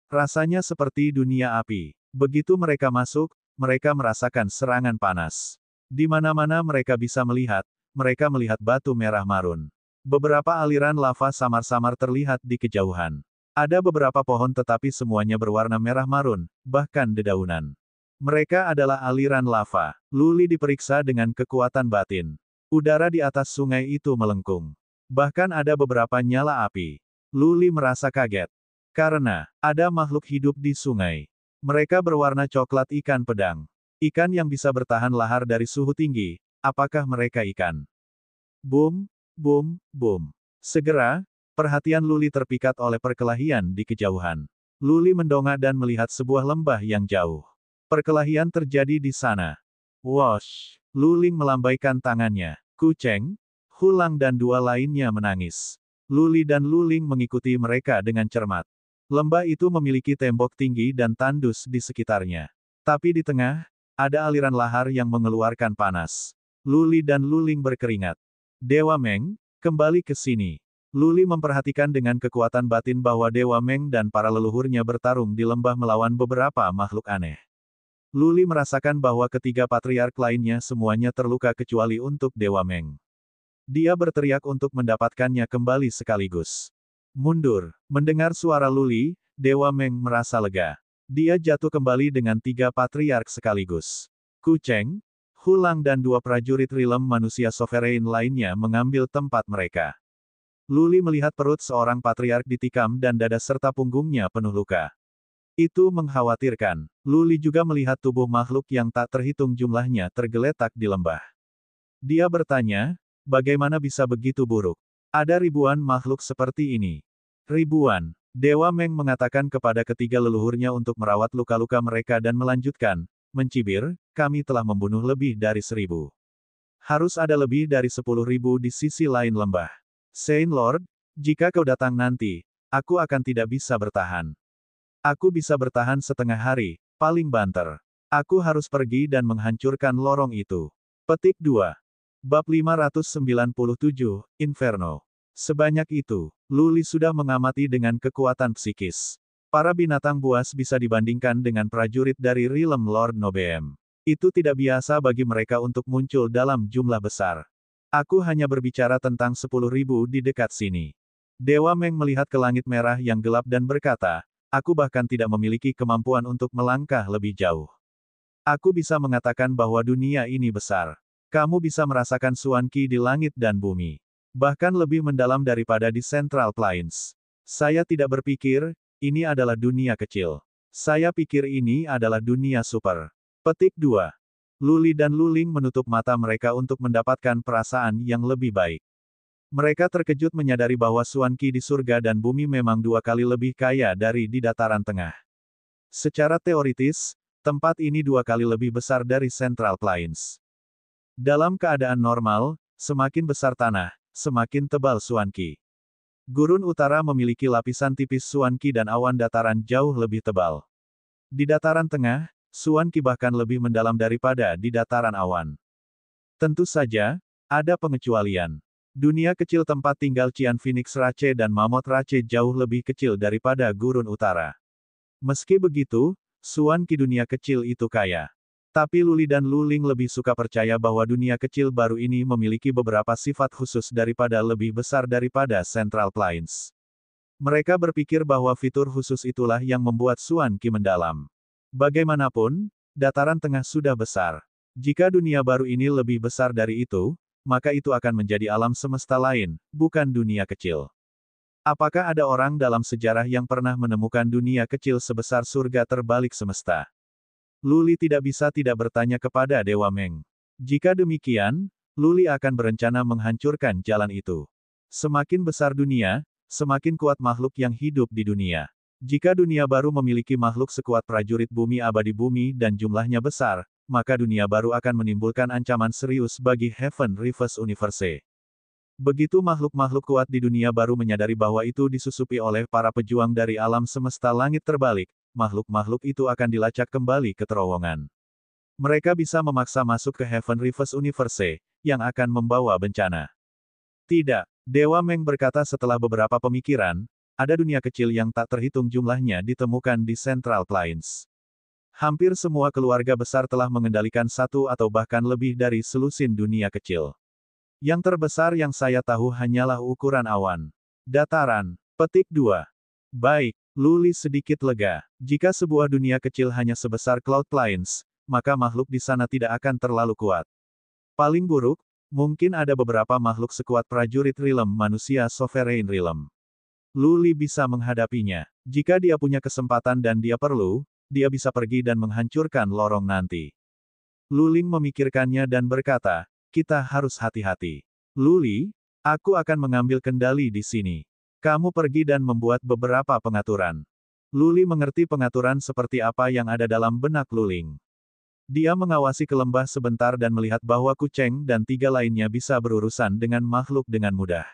Rasanya seperti dunia api. Begitu mereka masuk, mereka merasakan serangan panas. Di mana-mana mereka bisa melihat, mereka melihat batu merah marun. Beberapa aliran lava samar-samar terlihat di kejauhan. Ada beberapa pohon tetapi semuanya berwarna merah marun, bahkan dedaunan. Mereka adalah aliran lava. Luli diperiksa dengan kekuatan batin. Udara di atas sungai itu melengkung. Bahkan ada beberapa nyala api. Luli merasa kaget. Karena, ada makhluk hidup di sungai. Mereka berwarna coklat ikan pedang. Ikan yang bisa bertahan lahar dari suhu tinggi. Apakah mereka ikan? Boom, boom, boom. Segera, perhatian Luli terpikat oleh perkelahian di kejauhan. Luli mendongak dan melihat sebuah lembah yang jauh. Perkelahian terjadi di sana. Wosh! Luling melambaikan tangannya. Kuceng, Hulang dan 2 lainnya menangis. Luli dan Luling mengikuti mereka dengan cermat. Lembah itu memiliki tembok tinggi dan tandus di sekitarnya. Tapi di tengah, ada aliran lahar yang mengeluarkan panas. Luli dan Luling berkeringat. Dewa Meng, kembali ke sini. Luli memperhatikan dengan kekuatan batin bahwa Dewa Meng dan para leluhurnya bertarung di lembah melawan beberapa makhluk aneh. Luli merasakan bahwa ketiga patriark lainnya semuanya terluka kecuali untuk Dewa Meng. Dia berteriak untuk mendapatkannya kembali sekaligus. Mundur. Mendengar suara Luli, Dewa Meng merasa lega. Dia jatuh kembali dengan 3 patriark sekaligus. Kuceng, Hulang dan 2 prajurit Rilem manusia sovereign lainnya mengambil tempat mereka. Luli melihat perut seorang patriark ditikam dan dada serta punggungnya penuh luka. Itu mengkhawatirkan. Luli juga melihat tubuh makhluk yang tak terhitung jumlahnya tergeletak di lembah. Dia bertanya, bagaimana bisa begitu buruk? Ada ribuan makhluk seperti ini. Ribuan. Dewa Meng mengatakan kepada ketiga leluhurnya untuk merawat luka-luka mereka dan melanjutkan, mencibir, kami telah membunuh lebih dari 1000. Harus ada lebih dari 10.000 di sisi lain lembah. Saint Lord, jika kau datang nanti, aku akan tidak bisa bertahan. Aku bisa bertahan setengah hari, paling banter. Aku harus pergi dan menghancurkan lorong itu. Petik 2. Bab 597, Inferno. Sebanyak itu, Luli sudah mengamati dengan kekuatan psikis. Para binatang buas bisa dibandingkan dengan prajurit dari Rilem Lord Nobeem. Itu tidak biasa bagi mereka untuk muncul dalam jumlah besar. Aku hanya berbicara tentang 10.000 di dekat sini. Dewa Meng melihat ke langit merah yang gelap dan berkata, Aku bahkan tidak memiliki kemampuan untuk melangkah lebih jauh. Aku bisa mengatakan bahwa dunia ini besar. Kamu bisa merasakan Xuan Qi di langit dan bumi. Bahkan lebih mendalam daripada di Central Plains. Saya tidak berpikir, ini adalah dunia kecil. Saya pikir ini adalah dunia super. Petik 2. Luli dan Luling menutup mata mereka untuk mendapatkan perasaan yang lebih baik. Mereka terkejut menyadari bahwa Xuan Qi di surga dan bumi memang 2 kali lebih kaya dari di dataran tengah. Secara teoritis, tempat ini 2 kali lebih besar dari Central Plains. Dalam keadaan normal, semakin besar tanah, semakin tebal Xuan Qi. Gurun utara memiliki lapisan tipis Xuan Qi dan awan dataran jauh lebih tebal. Di dataran tengah, Xuan Qi bahkan lebih mendalam daripada di dataran awan. Tentu saja, ada pengecualian. Dunia kecil tempat tinggal Cian Phoenix Rache dan Mammoth Rache jauh lebih kecil daripada gurun utara. Meski begitu, Xuan Qi dunia kecil itu kaya. Tapi Luli dan Luling lebih suka percaya bahwa dunia kecil baru ini memiliki beberapa sifat khusus daripada lebih besar daripada Central Plains. Mereka berpikir bahwa fitur khusus itulah yang membuat Xuan Qi mendalam. Bagaimanapun, dataran tengah sudah besar. Jika dunia baru ini lebih besar dari itu, maka itu akan menjadi alam semesta lain, bukan dunia kecil. Apakah ada orang dalam sejarah yang pernah menemukan dunia kecil sebesar surga terbalik semesta? Luli tidak bisa tidak bertanya kepada Dewa Meng. Jika demikian, Luli akan berencana menghancurkan jalan itu. Semakin besar dunia, semakin kuat makhluk yang hidup di dunia. Jika dunia baru memiliki makhluk sekuat prajurit bumi abadi bumi dan jumlahnya besar, maka dunia baru akan menimbulkan ancaman serius bagi Heaven Reverse Universe. Begitu makhluk-makhluk kuat di dunia baru menyadari bahwa itu disusupi oleh para pejuang dari alam semesta langit terbalik, makhluk-makhluk itu akan dilacak kembali ke terowongan. Mereka bisa memaksa masuk ke Heaven Reverse Universe, yang akan membawa bencana. Tidak, Dewa Meng berkata setelah beberapa pemikiran, ada dunia kecil yang tak terhitung jumlahnya ditemukan di Central Plains. Hampir semua keluarga besar telah mengendalikan satu atau bahkan lebih dari selusin dunia kecil. Yang terbesar yang saya tahu hanyalah ukuran awan. Dataran. Petik 2. Baik, Luli sedikit lega. Jika sebuah dunia kecil hanya sebesar Cloud Plains, maka makhluk di sana tidak akan terlalu kuat. Paling buruk, mungkin ada beberapa makhluk sekuat prajurit Realm manusia Sovereign Realm. Luli bisa menghadapinya. Jika dia punya kesempatan dan dia perlu, dia bisa pergi dan menghancurkan lorong nanti. Luling memikirkannya dan berkata, kita harus hati-hati. Luli, aku akan mengambil kendali di sini. Kamu pergi dan membuat beberapa pengaturan. Luli mengerti pengaturan seperti apa yang ada dalam benak Luling. Dia mengawasi ke lembah sebentar dan melihat bahwa Kuceng dan 3 lainnya bisa berurusan dengan makhluk dengan mudah.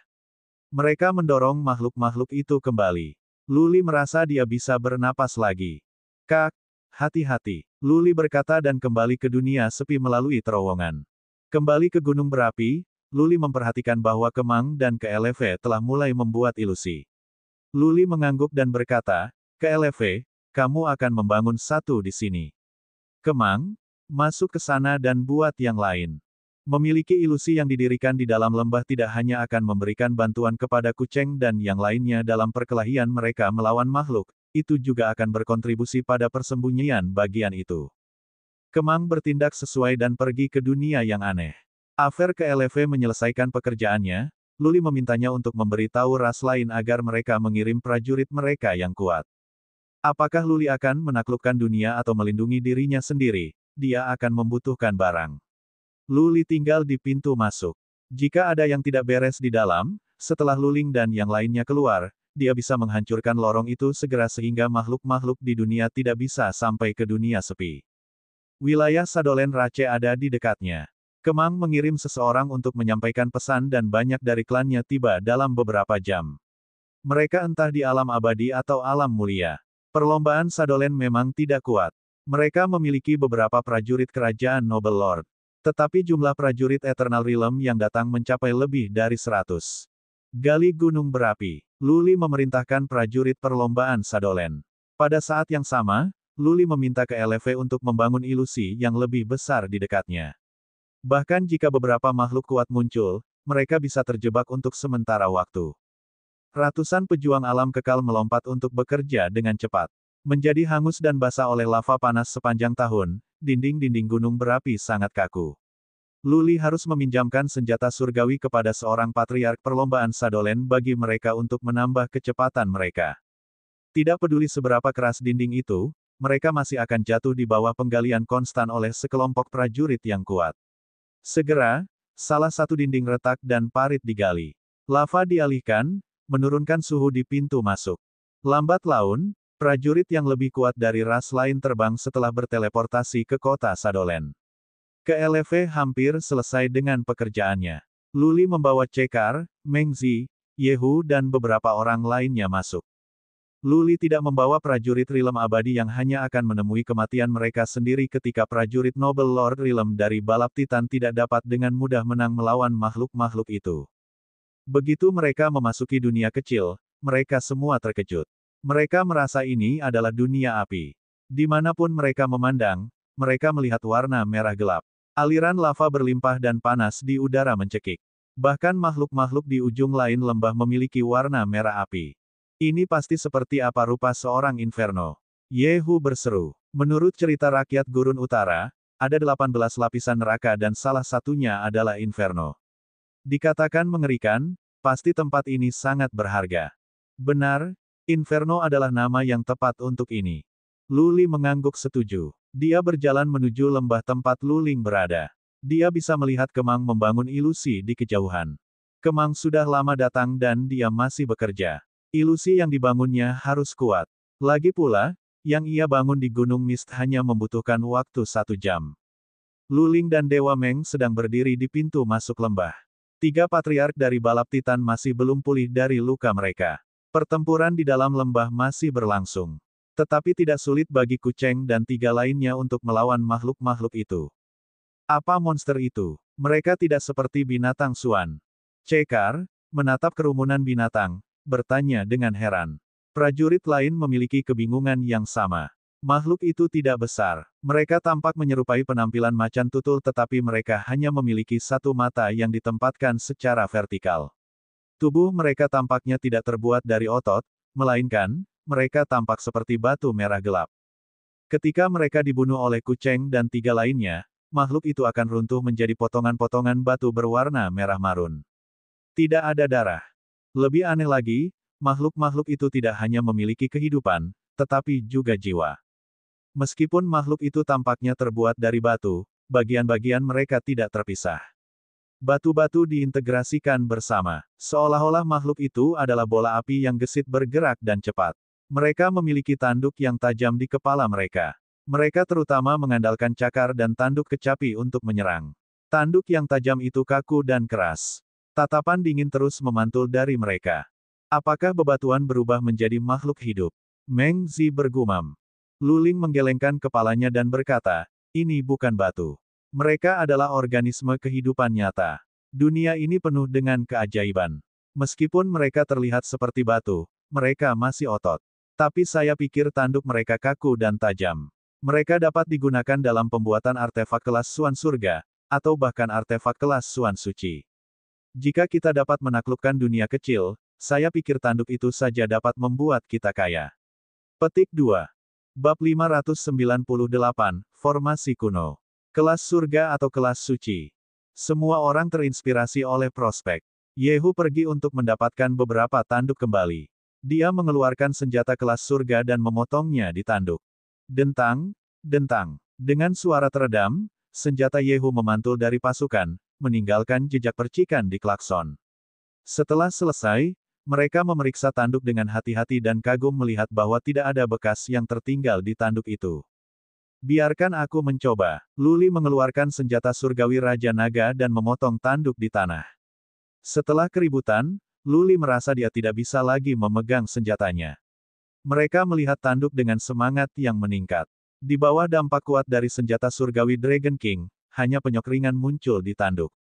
Mereka mendorong makhluk-makhluk itu kembali. Luli merasa dia bisa bernapas lagi. Kak, hati-hati, Luli berkata dan kembali ke dunia sepi melalui terowongan. Kembali ke gunung berapi, Luli memperhatikan bahwa Kemang dan KLV telah mulai membuat ilusi. Luli mengangguk dan berkata, KLV, kamu akan membangun satu di sini. Kemang, masuk ke sana dan buat yang lain. Memiliki ilusi yang didirikan di dalam lembah tidak hanya akan memberikan bantuan kepada Kuceng dan yang lainnya dalam perkelahian mereka melawan makhluk, itu juga akan berkontribusi pada persembunyian bagian itu. Kemang bertindak sesuai dan pergi ke dunia yang aneh. Afer KLV menyelesaikan pekerjaannya, Luli memintanya untuk memberitahu ras lain agar mereka mengirim prajurit mereka yang kuat. Apakah Luli akan menaklukkan dunia atau melindungi dirinya sendiri? Dia akan membutuhkan barang. Luli tinggal di pintu masuk. Jika ada yang tidak beres di dalam, setelah Luling dan yang lainnya keluar, dia bisa menghancurkan lorong itu segera sehingga makhluk-makhluk di dunia tidak bisa sampai ke dunia sepi. Wilayah Sadolen Rache ada di dekatnya. Kemang mengirim seseorang untuk menyampaikan pesan dan banyak dari klannya tiba dalam beberapa jam. Mereka entah di alam abadi atau alam mulia. Perlombaan Sadolen memang tidak kuat. Mereka memiliki beberapa prajurit kerajaan Noble Lord. Tetapi jumlah prajurit Eternal Realm yang datang mencapai lebih dari 100. Gali gunung berapi. Luli memerintahkan prajurit perlombaan Sadolen. Pada saat yang sama, Luli meminta ke LV untuk membangun ilusi yang lebih besar di dekatnya. Bahkan jika beberapa makhluk kuat muncul, mereka bisa terjebak untuk sementara waktu. Ratusan pejuang alam kekal melompat untuk bekerja dengan cepat. Menjadi hangus dan basah oleh lava panas sepanjang tahun, dinding-dinding gunung berapi sangat kaku. Luli harus meminjamkan senjata surgawi kepada seorang patriark perlombaan Sadolen bagi mereka untuk menambah kecepatan mereka. Tidak peduli seberapa keras dinding itu, mereka masih akan jatuh di bawah penggalian konstan oleh sekelompok prajurit yang kuat. Segera, salah satu dinding retak dan parit digali. Lava dialihkan, menurunkan suhu di pintu masuk. Lambat laun, prajurit yang lebih kuat dari ras lain terbang setelah berteleportasi ke kota Sadolen. KLV hampir selesai dengan pekerjaannya. Luli membawa Cekar, Mengzi, Yehu dan beberapa orang lainnya masuk. Luli tidak membawa prajurit Rilem abadi yang hanya akan menemui kematian mereka sendiri ketika prajurit Noble Lord Rilem dari balap Titan tidak dapat dengan mudah menang melawan makhluk-makhluk itu. Begitu mereka memasuki dunia kecil, mereka semua terkejut. Mereka merasa ini adalah dunia api. Dimanapun mereka memandang, mereka melihat warna merah gelap. Aliran lava berlimpah dan panas di udara mencekik. Bahkan makhluk-makhluk di ujung lain lembah memiliki warna merah api. Ini pasti seperti apa rupa seorang inferno. Yehu berseru. Menurut cerita rakyat Gurun Utara, ada 18 lapisan neraka dan salah satunya adalah inferno. Dikatakan mengerikan, pasti tempat ini sangat berharga. Benar, inferno adalah nama yang tepat untuk ini. Luli mengangguk setuju. Dia berjalan menuju lembah tempat Luling berada. Dia bisa melihat Kemang membangun ilusi di kejauhan. Kemang sudah lama datang dan dia masih bekerja. Ilusi yang dibangunnya harus kuat. Lagi pula, yang ia bangun di Gunung Mist hanya membutuhkan waktu 1 jam. Luling dan Dewa Meng sedang berdiri di pintu masuk lembah. 3 patriark dari balap Titan masih belum pulih dari luka mereka. Pertempuran di dalam lembah masih berlangsung. Tetapi tidak sulit bagi Kuceng dan 3 lainnya untuk melawan makhluk-makhluk itu. Apa monster itu? Mereka tidak seperti binatang Suan. Cekar, menatap kerumunan binatang, bertanya dengan heran. Prajurit lain memiliki kebingungan yang sama. Makhluk itu tidak besar. Mereka tampak menyerupai penampilan macan tutul tetapi mereka hanya memiliki 1 mata yang ditempatkan secara vertikal. Tubuh mereka tampaknya tidak terbuat dari otot, melainkan, mereka tampak seperti batu merah gelap. Ketika mereka dibunuh oleh Kuceng dan 3 lainnya, makhluk itu akan runtuh menjadi potongan-potongan batu berwarna merah marun. Tidak ada darah. Lebih aneh lagi, makhluk-makhluk itu tidak hanya memiliki kehidupan, tetapi juga jiwa. Meskipun makhluk itu tampaknya terbuat dari batu, bagian-bagian mereka tidak terpisah. Batu-batu diintegrasikan bersama. Seolah-olah makhluk itu adalah bola api yang gesit bergerak dan cepat. Mereka memiliki tanduk yang tajam di kepala mereka. Mereka terutama mengandalkan cakar dan tanduk kecapi untuk menyerang. Tanduk yang tajam itu kaku dan keras. Tatapan dingin terus memantul dari mereka. Apakah bebatuan berubah menjadi makhluk hidup? Meng Zi bergumam. Luling menggelengkan kepalanya dan berkata, ini bukan batu. Mereka adalah organisme kehidupan nyata. Dunia ini penuh dengan keajaiban. Meskipun mereka terlihat seperti batu, mereka masih otot. Tapi saya pikir tanduk mereka kaku dan tajam. Mereka dapat digunakan dalam pembuatan artefak kelas Suan Surga, atau bahkan artefak kelas Suan Suci. Jika kita dapat menaklukkan dunia kecil, saya pikir tanduk itu saja dapat membuat kita kaya. Petik 2. Bab 598, Formasi Kuno. Kelas Surga atau Kelas Suci. Semua orang terinspirasi oleh prospek. Yehu pergi untuk mendapatkan beberapa tanduk kembali. Dia mengeluarkan senjata kelas surga dan memotongnya di tanduk. Dentang, dentang. Dengan suara teredam, senjata Yehu memantul dari pasukan, meninggalkan jejak percikan di klakson. Setelah selesai, mereka memeriksa tanduk dengan hati-hati dan kagum melihat bahwa tidak ada bekas yang tertinggal di tanduk itu. Biarkan aku mencoba. Luli mengeluarkan senjata surgawi Raja Naga dan memotong tanduk di tanah. Setelah keributan, Luli merasa dia tidak bisa lagi memegang senjatanya. Mereka melihat tanduk dengan semangat yang meningkat. Di bawah dampak kuat dari senjata surgawi Dragon King, hanya penyok ringan muncul di tanduk.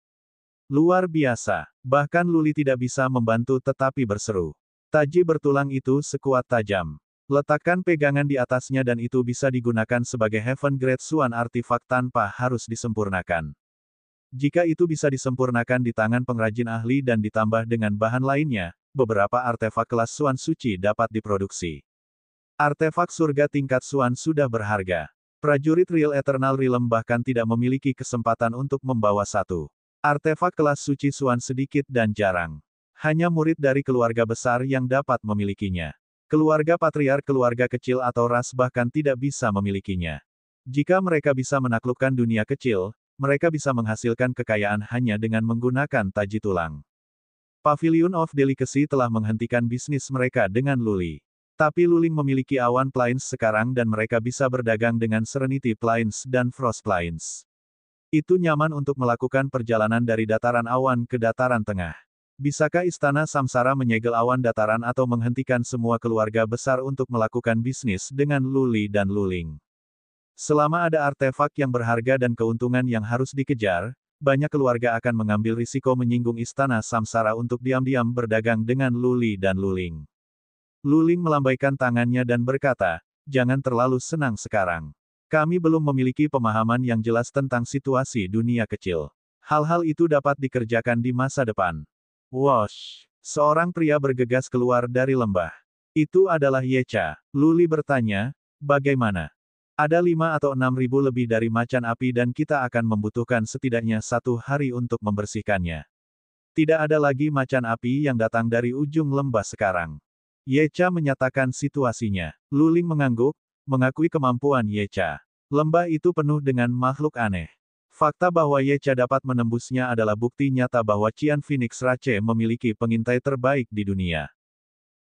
Luar biasa. Bahkan Luli tidak bisa membantu tetapi berseru. Taji bertulang itu sekuat tajam. Letakkan pegangan di atasnya dan itu bisa digunakan sebagai Heaven Grade Suan artifak tanpa harus disempurnakan. Jika itu bisa disempurnakan di tangan pengrajin ahli dan ditambah dengan bahan lainnya, beberapa artefak kelas Suan suci dapat diproduksi. Artefak surga tingkat Suan sudah berharga. Prajurit Real Eternal Realm bahkan tidak memiliki kesempatan untuk membawa satu. Artefak kelas suci Suan sedikit dan jarang. Hanya murid dari keluarga besar yang dapat memilikinya. Keluarga patriark, keluarga kecil atau ras bahkan tidak bisa memilikinya. Jika mereka bisa menaklukkan dunia kecil, mereka bisa menghasilkan kekayaan hanya dengan menggunakan taji tulang. Pavilion of Delicacy telah menghentikan bisnis mereka dengan Luli. Tapi Luling memiliki awan Plains sekarang dan mereka bisa berdagang dengan Serenity Plains dan Frost Plains. Itu nyaman untuk melakukan perjalanan dari dataran awan ke dataran tengah. Bisakah Istana Samsara menyegel awan dataran atau menghentikan semua keluarga besar untuk melakukan bisnis dengan Luli dan Luling? Selama ada artefak yang berharga dan keuntungan yang harus dikejar, banyak keluarga akan mengambil risiko menyinggung Istana Samsara untuk diam-diam berdagang dengan Luli dan Luling. Luling melambaikan tangannya dan berkata, "Jangan terlalu senang sekarang. Kami belum memiliki pemahaman yang jelas tentang situasi dunia kecil. Hal-hal itu dapat dikerjakan di masa depan." Wosh! Seorang pria bergegas keluar dari lembah. Itu adalah Yecha. Luli bertanya, "Bagaimana? Ada 5 atau 6 ribu lebih dari macan api dan kita akan membutuhkan setidaknya 1 hari untuk membersihkannya. Tidak ada lagi macan api yang datang dari ujung lembah sekarang." Yecha menyatakan situasinya. Luling mengangguk, mengakui kemampuan Yecha. Lembah itu penuh dengan makhluk aneh. Fakta bahwa Yecha dapat menembusnya adalah bukti nyata bahwa Qian Phoenix Rache memiliki pengintai terbaik di dunia.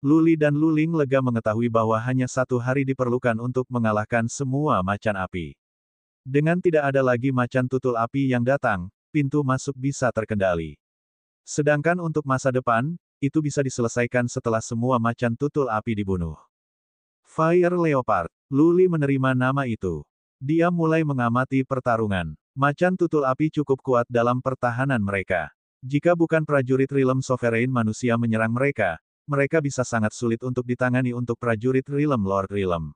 Luli dan Luling lega mengetahui bahwa hanya 1 hari diperlukan untuk mengalahkan semua macan api. Dengan tidak ada lagi macan tutul api yang datang, pintu masuk bisa terkendali. Sedangkan untuk masa depan, itu bisa diselesaikan setelah semua macan tutul api dibunuh. Fire Leopard. Luli menerima nama itu. Dia mulai mengamati pertarungan. Macan tutul api cukup kuat dalam pertahanan mereka. Jika bukan prajurit Realm Sovereign manusia menyerang mereka, mereka bisa sangat sulit untuk ditangani untuk prajurit Realm Lord Realm.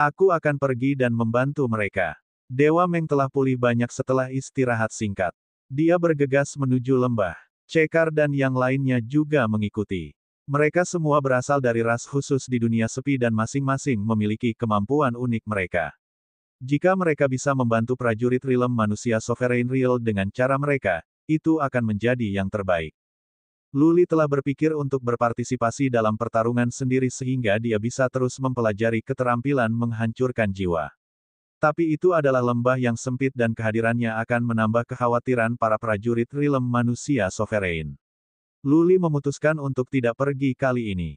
Aku akan pergi dan membantu mereka. Dewa Meng telah pulih banyak setelah istirahat singkat. Dia bergegas menuju lembah. Cekar dan yang lainnya juga mengikuti. Mereka semua berasal dari ras khusus di dunia sepi dan masing-masing memiliki kemampuan unik mereka. Jika mereka bisa membantu prajurit Realm manusia Sovereign Real dengan cara mereka, itu akan menjadi yang terbaik. Luli telah berpikir untuk berpartisipasi dalam pertarungan sendiri sehingga dia bisa terus mempelajari keterampilan menghancurkan jiwa. Tapi itu adalah lembah yang sempit dan kehadirannya akan menambah kekhawatiran para prajurit Realm manusia Sovereign. Luli memutuskan untuk tidak pergi kali ini.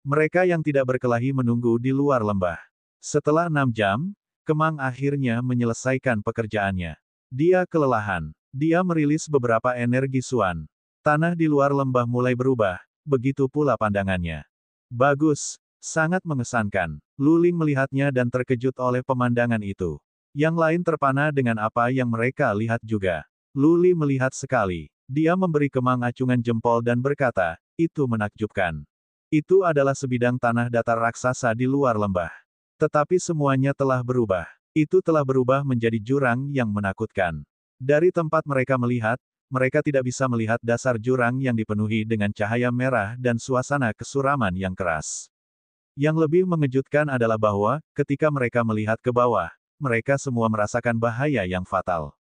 Mereka yang tidak berkelahi menunggu di luar lembah. Setelah 6 jam, Kemang akhirnya menyelesaikan pekerjaannya. Dia kelelahan. Dia merilis beberapa energi Suan. Tanah di luar lembah mulai berubah, begitu pula pandangannya. Bagus. Sangat mengesankan. Luling melihatnya dan terkejut oleh pemandangan itu. Yang lain terpana dengan apa yang mereka lihat juga. Luli melihat sekali. Dia memberi Kemang acungan jempol dan berkata, "Itu menakjubkan. Itu adalah sebidang tanah datar raksasa di luar lembah. Tetapi semuanya telah berubah. Itu telah berubah menjadi jurang yang menakutkan. Dari tempat mereka melihat, mereka tidak bisa melihat dasar jurang yang dipenuhi dengan cahaya merah dan suasana kesuraman yang keras. Yang lebih mengejutkan adalah bahwa, ketika mereka melihat ke bawah, mereka semua merasakan bahaya yang fatal.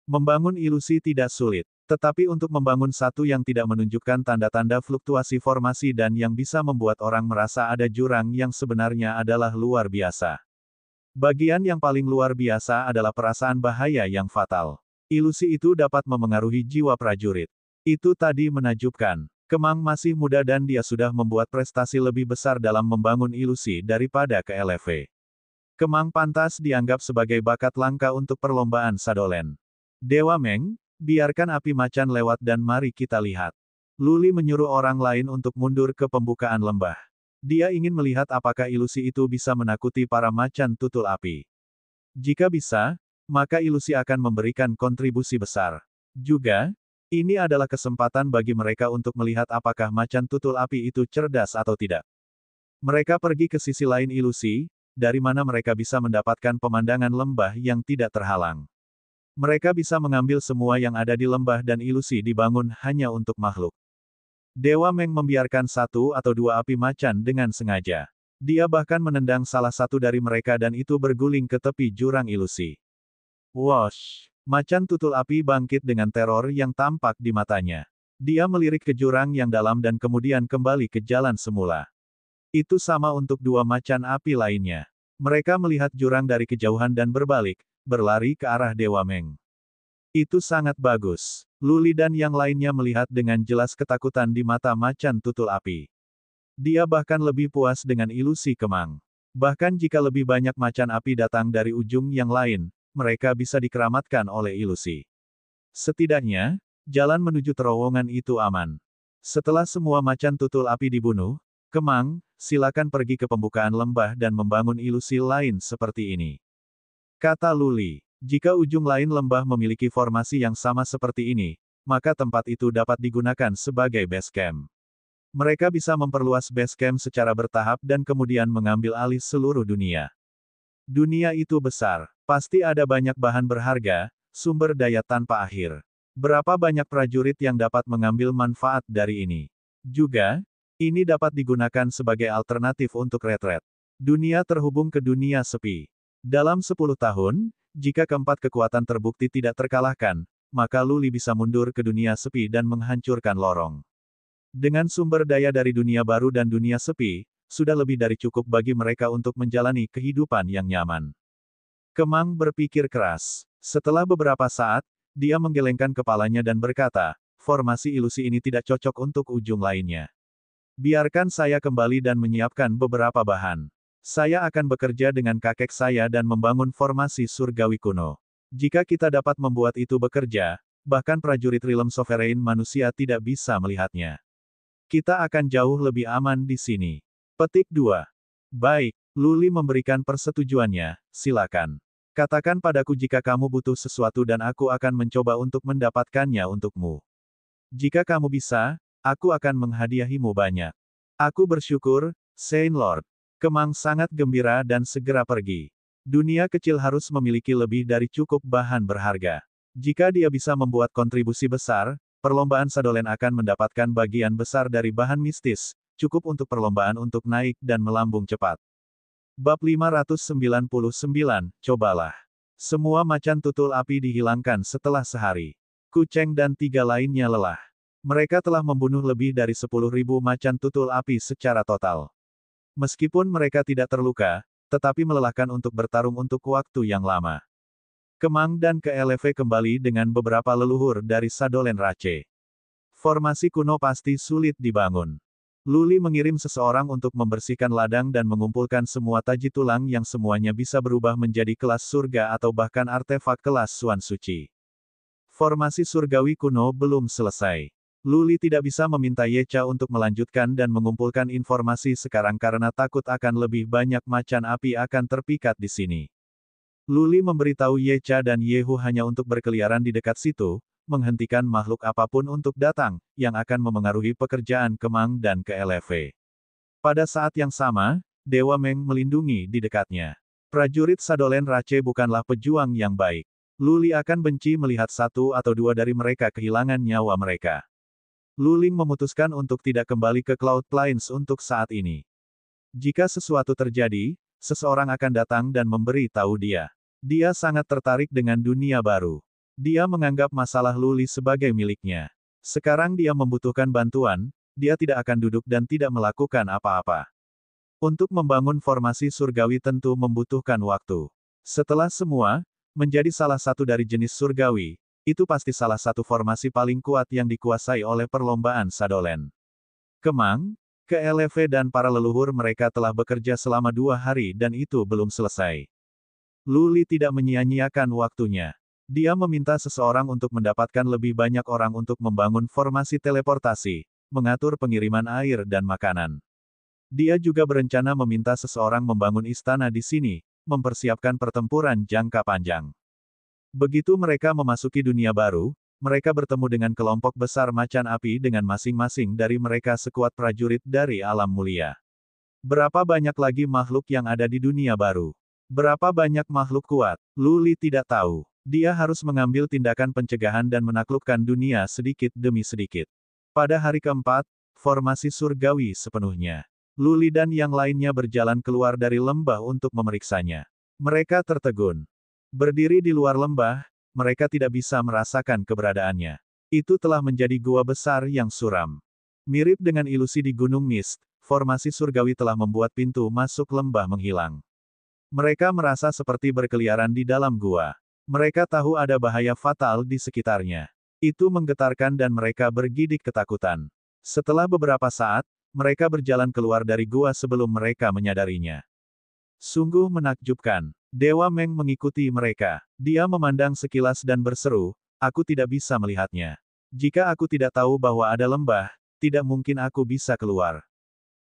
Membangun ilusi tidak sulit, tetapi untuk membangun satu yang tidak menunjukkan tanda-tanda fluktuasi formasi dan yang bisa membuat orang merasa ada jurang yang sebenarnya adalah luar biasa. Bagian yang paling luar biasa adalah perasaan bahaya yang fatal. Ilusi itu dapat memengaruhi jiwa prajurit. Itu tadi menakjubkan. Kemang masih muda dan dia sudah membuat prestasi lebih besar dalam membangun ilusi daripada ke LV. Kemang pantas dianggap sebagai bakat langka untuk perlombaan Sadolen. Dewa Meng, biarkan api macan lewat dan mari kita lihat. Luli menyuruh orang lain untuk mundur ke pembukaan lembah. Dia ingin melihat apakah ilusi itu bisa menakuti para macan tutul api. Jika bisa, maka ilusi akan memberikan kontribusi besar. Juga, ini adalah kesempatan bagi mereka untuk melihat apakah macan tutul api itu cerdas atau tidak. Mereka pergi ke sisi lain ilusi, dari mana mereka bisa mendapatkan pemandangan lembah yang tidak terhalang. Mereka bisa mengambil semua yang ada di lembah dan ilusi dibangun hanya untuk makhluk. Dewa Meng membiarkan satu atau dua api macan dengan sengaja. Dia bahkan menendang salah satu dari mereka dan itu berguling ke tepi jurang ilusi. Wosh! Macan tutul api bangkit dengan teror yang tampak di matanya. Dia melirik ke jurang yang dalam dan kemudian kembali ke jalan semula. Itu sama untuk dua macan api lainnya. Mereka melihat jurang dari kejauhan dan berbalik, berlari ke arah Dewa Meng. Itu sangat bagus. Luli dan yang lainnya melihat dengan jelas ketakutan di mata macan tutul api. Dia bahkan lebih puas dengan ilusi kemang. Bahkan jika lebih banyak macan api datang dari ujung yang lain, mereka bisa dikeramatkan oleh ilusi. Setidaknya, jalan menuju terowongan itu aman. Setelah semua macan tutul api dibunuh, Kemang, silakan pergi ke pembukaan lembah dan membangun ilusi lain seperti ini. Kata Luli. Jika ujung lain lembah memiliki formasi yang sama seperti ini, maka tempat itu dapat digunakan sebagai base camp. Mereka bisa memperluas base camp secara bertahap dan kemudian mengambil alih seluruh dunia. Dunia itu besar, pasti ada banyak bahan berharga, sumber daya tanpa akhir. Berapa banyak prajurit yang dapat mengambil manfaat dari ini? Juga, ini dapat digunakan sebagai alternatif untuk retret. Dunia terhubung ke dunia sepi. Dalam 10 tahun, jika keempat kekuatan terbukti tidak terkalahkan, maka Luli bisa mundur ke dunia sepi dan menghancurkan lorong. Dengan sumber daya dari dunia baru dan dunia sepi, sudah lebih dari cukup bagi mereka untuk menjalani kehidupan yang nyaman. Kemang berpikir keras. Setelah beberapa saat, dia menggelengkan kepalanya dan berkata, formasi ilusi ini tidak cocok untuk ujung lainnya. Biarkan saya kembali dan menyiapkan beberapa bahan. Saya akan bekerja dengan kakek saya dan membangun formasi surgawi kuno. Jika kita dapat membuat itu bekerja, bahkan prajurit Realm Sovereign manusia tidak bisa melihatnya. Kita akan jauh lebih aman di sini. Petik 2. Baik, Luli memberikan persetujuannya, silakan. Katakan padaku jika kamu butuh sesuatu dan aku akan mencoba untuk mendapatkannya untukmu. Jika kamu bisa, aku akan menghadiahimu banyak. Aku bersyukur, Saint Lord. Kemang sangat gembira dan segera pergi. Dunia kecil harus memiliki lebih dari cukup bahan berharga. Jika dia bisa membuat kontribusi besar, perlombaan Sadolen akan mendapatkan bagian besar dari bahan mistis, cukup untuk perlombaan untuk naik dan melambung cepat. Bab 599, cobalah. Semua macan tutul api dihilangkan setelah sehari. Kuceng dan 3 lainnya lelah. Mereka telah membunuh lebih dari 10.000 macan tutul api secara total. Meskipun mereka tidak terluka, tetapi melelahkan untuk bertarung untuk waktu yang lama. Kemang dan KLV kembali dengan beberapa leluhur dari Sadolen Rache. Formasi kuno pasti sulit dibangun. Luli mengirim seseorang untuk membersihkan ladang dan mengumpulkan semua taji tulang yang semuanya bisa berubah menjadi kelas surga atau bahkan artefak kelas Suan Suci. Formasi surgawi kuno belum selesai. Luli tidak bisa meminta Yecha untuk melanjutkan dan mengumpulkan informasi sekarang karena takut akan lebih banyak macan api akan terpikat di sini. Luli memberitahu Yecha dan Yehu hanya untuk berkeliaran di dekat situ, menghentikan makhluk apapun untuk datang, yang akan memengaruhi pekerjaan Kemang dan KLV. Pada saat yang sama, Dewa Meng melindungi di dekatnya. Prajurit Sadolen Rache bukanlah pejuang yang baik. Luli akan benci melihat satu atau dua dari mereka kehilangan nyawa mereka. Luling memutuskan untuk tidak kembali ke Cloud Plains untuk saat ini. Jika sesuatu terjadi, seseorang akan datang dan memberi tahu dia. Dia sangat tertarik dengan dunia baru. Dia menganggap masalah Luli sebagai miliknya. Sekarang dia membutuhkan bantuan, dia tidak akan duduk dan tidak melakukan apa-apa. Untuk membangun formasi surgawi tentu membutuhkan waktu. Setelah semua, menjadi salah satu dari jenis surgawi, itu pasti salah satu formasi paling kuat yang dikuasai oleh perlombaan Sadolen. Kemang, KLV dan para leluhur mereka telah bekerja selama 2 hari dan itu belum selesai. Luli tidak menyia-nyiakan waktunya. Dia meminta seseorang untuk mendapatkan lebih banyak orang untuk membangun formasi teleportasi, mengatur pengiriman air dan makanan. Dia juga berencana meminta seseorang membangun istana di sini, mempersiapkan pertempuran jangka panjang. Begitu mereka memasuki dunia baru, mereka bertemu dengan kelompok besar macan api dengan masing-masing dari mereka sekuat prajurit dari alam mulia. Berapa banyak lagi makhluk yang ada di dunia baru? Berapa banyak makhluk kuat? Luli tidak tahu. Dia harus mengambil tindakan pencegahan dan menaklukkan dunia sedikit demi sedikit. Pada hari keempat, formasi surgawi sepenuhnya. Luli dan yang lainnya berjalan keluar dari lembah untuk memeriksanya. Mereka tertegun. Berdiri di luar lembah, mereka tidak bisa merasakan keberadaannya. Itu telah menjadi gua besar yang suram. Mirip dengan ilusi di Gunung Mist, formasi surgawi telah membuat pintu masuk lembah menghilang. Mereka merasa seperti berkeliaran di dalam gua. Mereka tahu ada bahaya fatal di sekitarnya. Itu menggetarkan dan mereka bergidik ketakutan. Setelah beberapa saat, mereka berjalan keluar dari gua sebelum mereka menyadarinya. Sungguh menakjubkan. Dewa Meng mengikuti mereka. Dia memandang sekilas dan berseru, "Aku tidak bisa melihatnya. Jika aku tidak tahu bahwa ada lembah, tidak mungkin aku bisa keluar."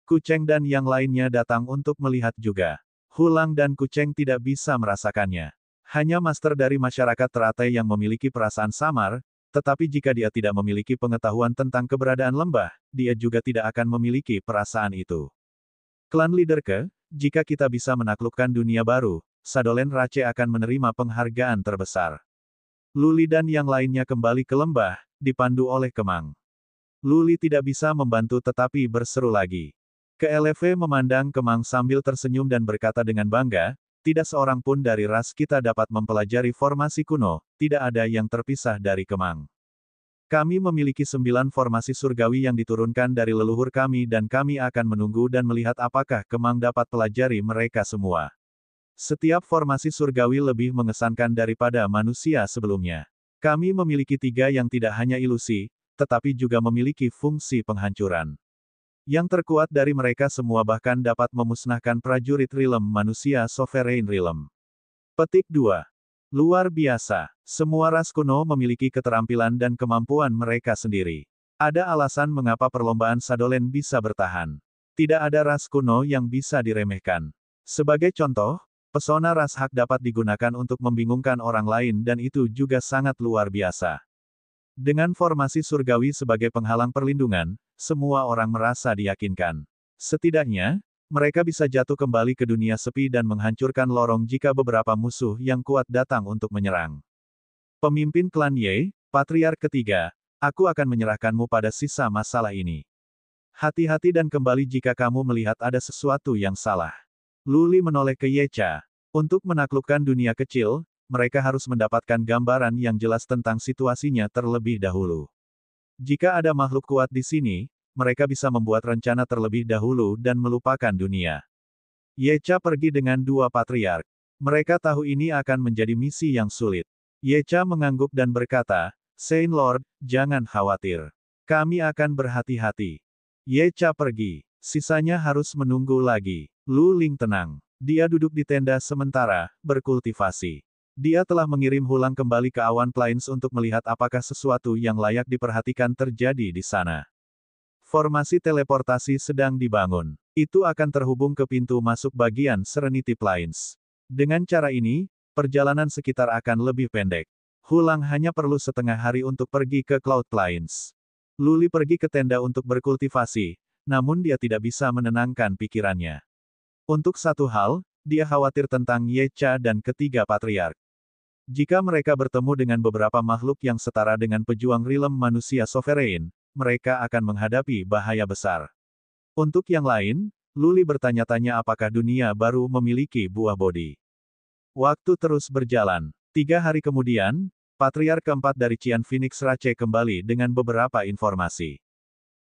Kuceng dan yang lainnya datang untuk melihat juga. Hulang dan Kuceng tidak bisa merasakannya. Hanya master dari masyarakat teratai yang memiliki perasaan samar, tetapi jika dia tidak memiliki pengetahuan tentang keberadaan lembah, dia juga tidak akan memiliki perasaan itu. Klan leader ke, jika kita bisa menaklukkan dunia baru, Sadolen Rache akan menerima penghargaan terbesar. Luli dan yang lainnya kembali ke lembah, dipandu oleh Kemang. Luli tidak bisa membantu tetapi berseru lagi. KLV memandang Kemang sambil tersenyum dan berkata dengan bangga, "Tidak seorang pun dari ras kita dapat mempelajari formasi kuno, tidak ada yang terpisah dari Kemang. Kami memiliki 9 formasi surgawi yang diturunkan dari leluhur kami dan kami akan menunggu dan melihat apakah Kemang dapat pelajari mereka semua. Setiap formasi surgawi lebih mengesankan daripada manusia sebelumnya. Kami memiliki 3 yang tidak hanya ilusi, tetapi juga memiliki fungsi penghancuran. Yang terkuat dari mereka semua bahkan dapat memusnahkan prajurit Realm manusia Sovereign Realm." Petik 2. Luar biasa. Semua ras kuno memiliki keterampilan dan kemampuan mereka sendiri. Ada alasan mengapa perlombaan Sadolen bisa bertahan. Tidak ada ras kuno yang bisa diremehkan. Sebagai contoh, pesona ras hak dapat digunakan untuk membingungkan orang lain dan itu juga sangat luar biasa. Dengan formasi surgawi sebagai penghalang perlindungan, semua orang merasa diyakinkan. Setidaknya, mereka bisa jatuh kembali ke dunia sepi dan menghancurkan lorong jika beberapa musuh yang kuat datang untuk menyerang. Pemimpin klan Ye, Patriark ketiga, aku akan menyerahkanmu pada sisa masalah ini. Hati-hati dan kembali jika kamu melihat ada sesuatu yang salah. Luli menoleh ke Yecha. Untuk menaklukkan dunia kecil, mereka harus mendapatkan gambaran yang jelas tentang situasinya terlebih dahulu. Jika ada makhluk kuat di sini, mereka bisa membuat rencana terlebih dahulu dan melupakan dunia. Yecha pergi dengan 2 patriark. Mereka tahu ini akan menjadi misi yang sulit. Yecha mengangguk dan berkata, "Saint Lord, jangan khawatir. Kami akan berhati-hati." Yecha pergi. Sisanya harus menunggu lagi. Lu Ling tenang. Dia duduk di tenda sementara, berkultivasi. Dia telah mengirim Hulang kembali ke awan Plains untuk melihat apakah sesuatu yang layak diperhatikan terjadi di sana. Formasi teleportasi sedang dibangun. Itu akan terhubung ke pintu masuk bagian Serenity Plains. Dengan cara ini, perjalanan sekitar akan lebih pendek. Hulang hanya perlu setengah hari untuk pergi ke Cloud Plains. Luli pergi ke tenda untuk berkultivasi, namun dia tidak bisa menenangkan pikirannya. Untuk satu hal, dia khawatir tentang Yecha dan ketiga patriark. Jika mereka bertemu dengan beberapa makhluk yang setara dengan pejuang Realm manusia Sovereign, mereka akan menghadapi bahaya besar. Untuk yang lain, Luli bertanya-tanya apakah dunia baru memiliki buah bodi. Waktu terus berjalan. 3 hari kemudian, Patriark keempat dari Qian Phoenix Rache kembali dengan beberapa informasi.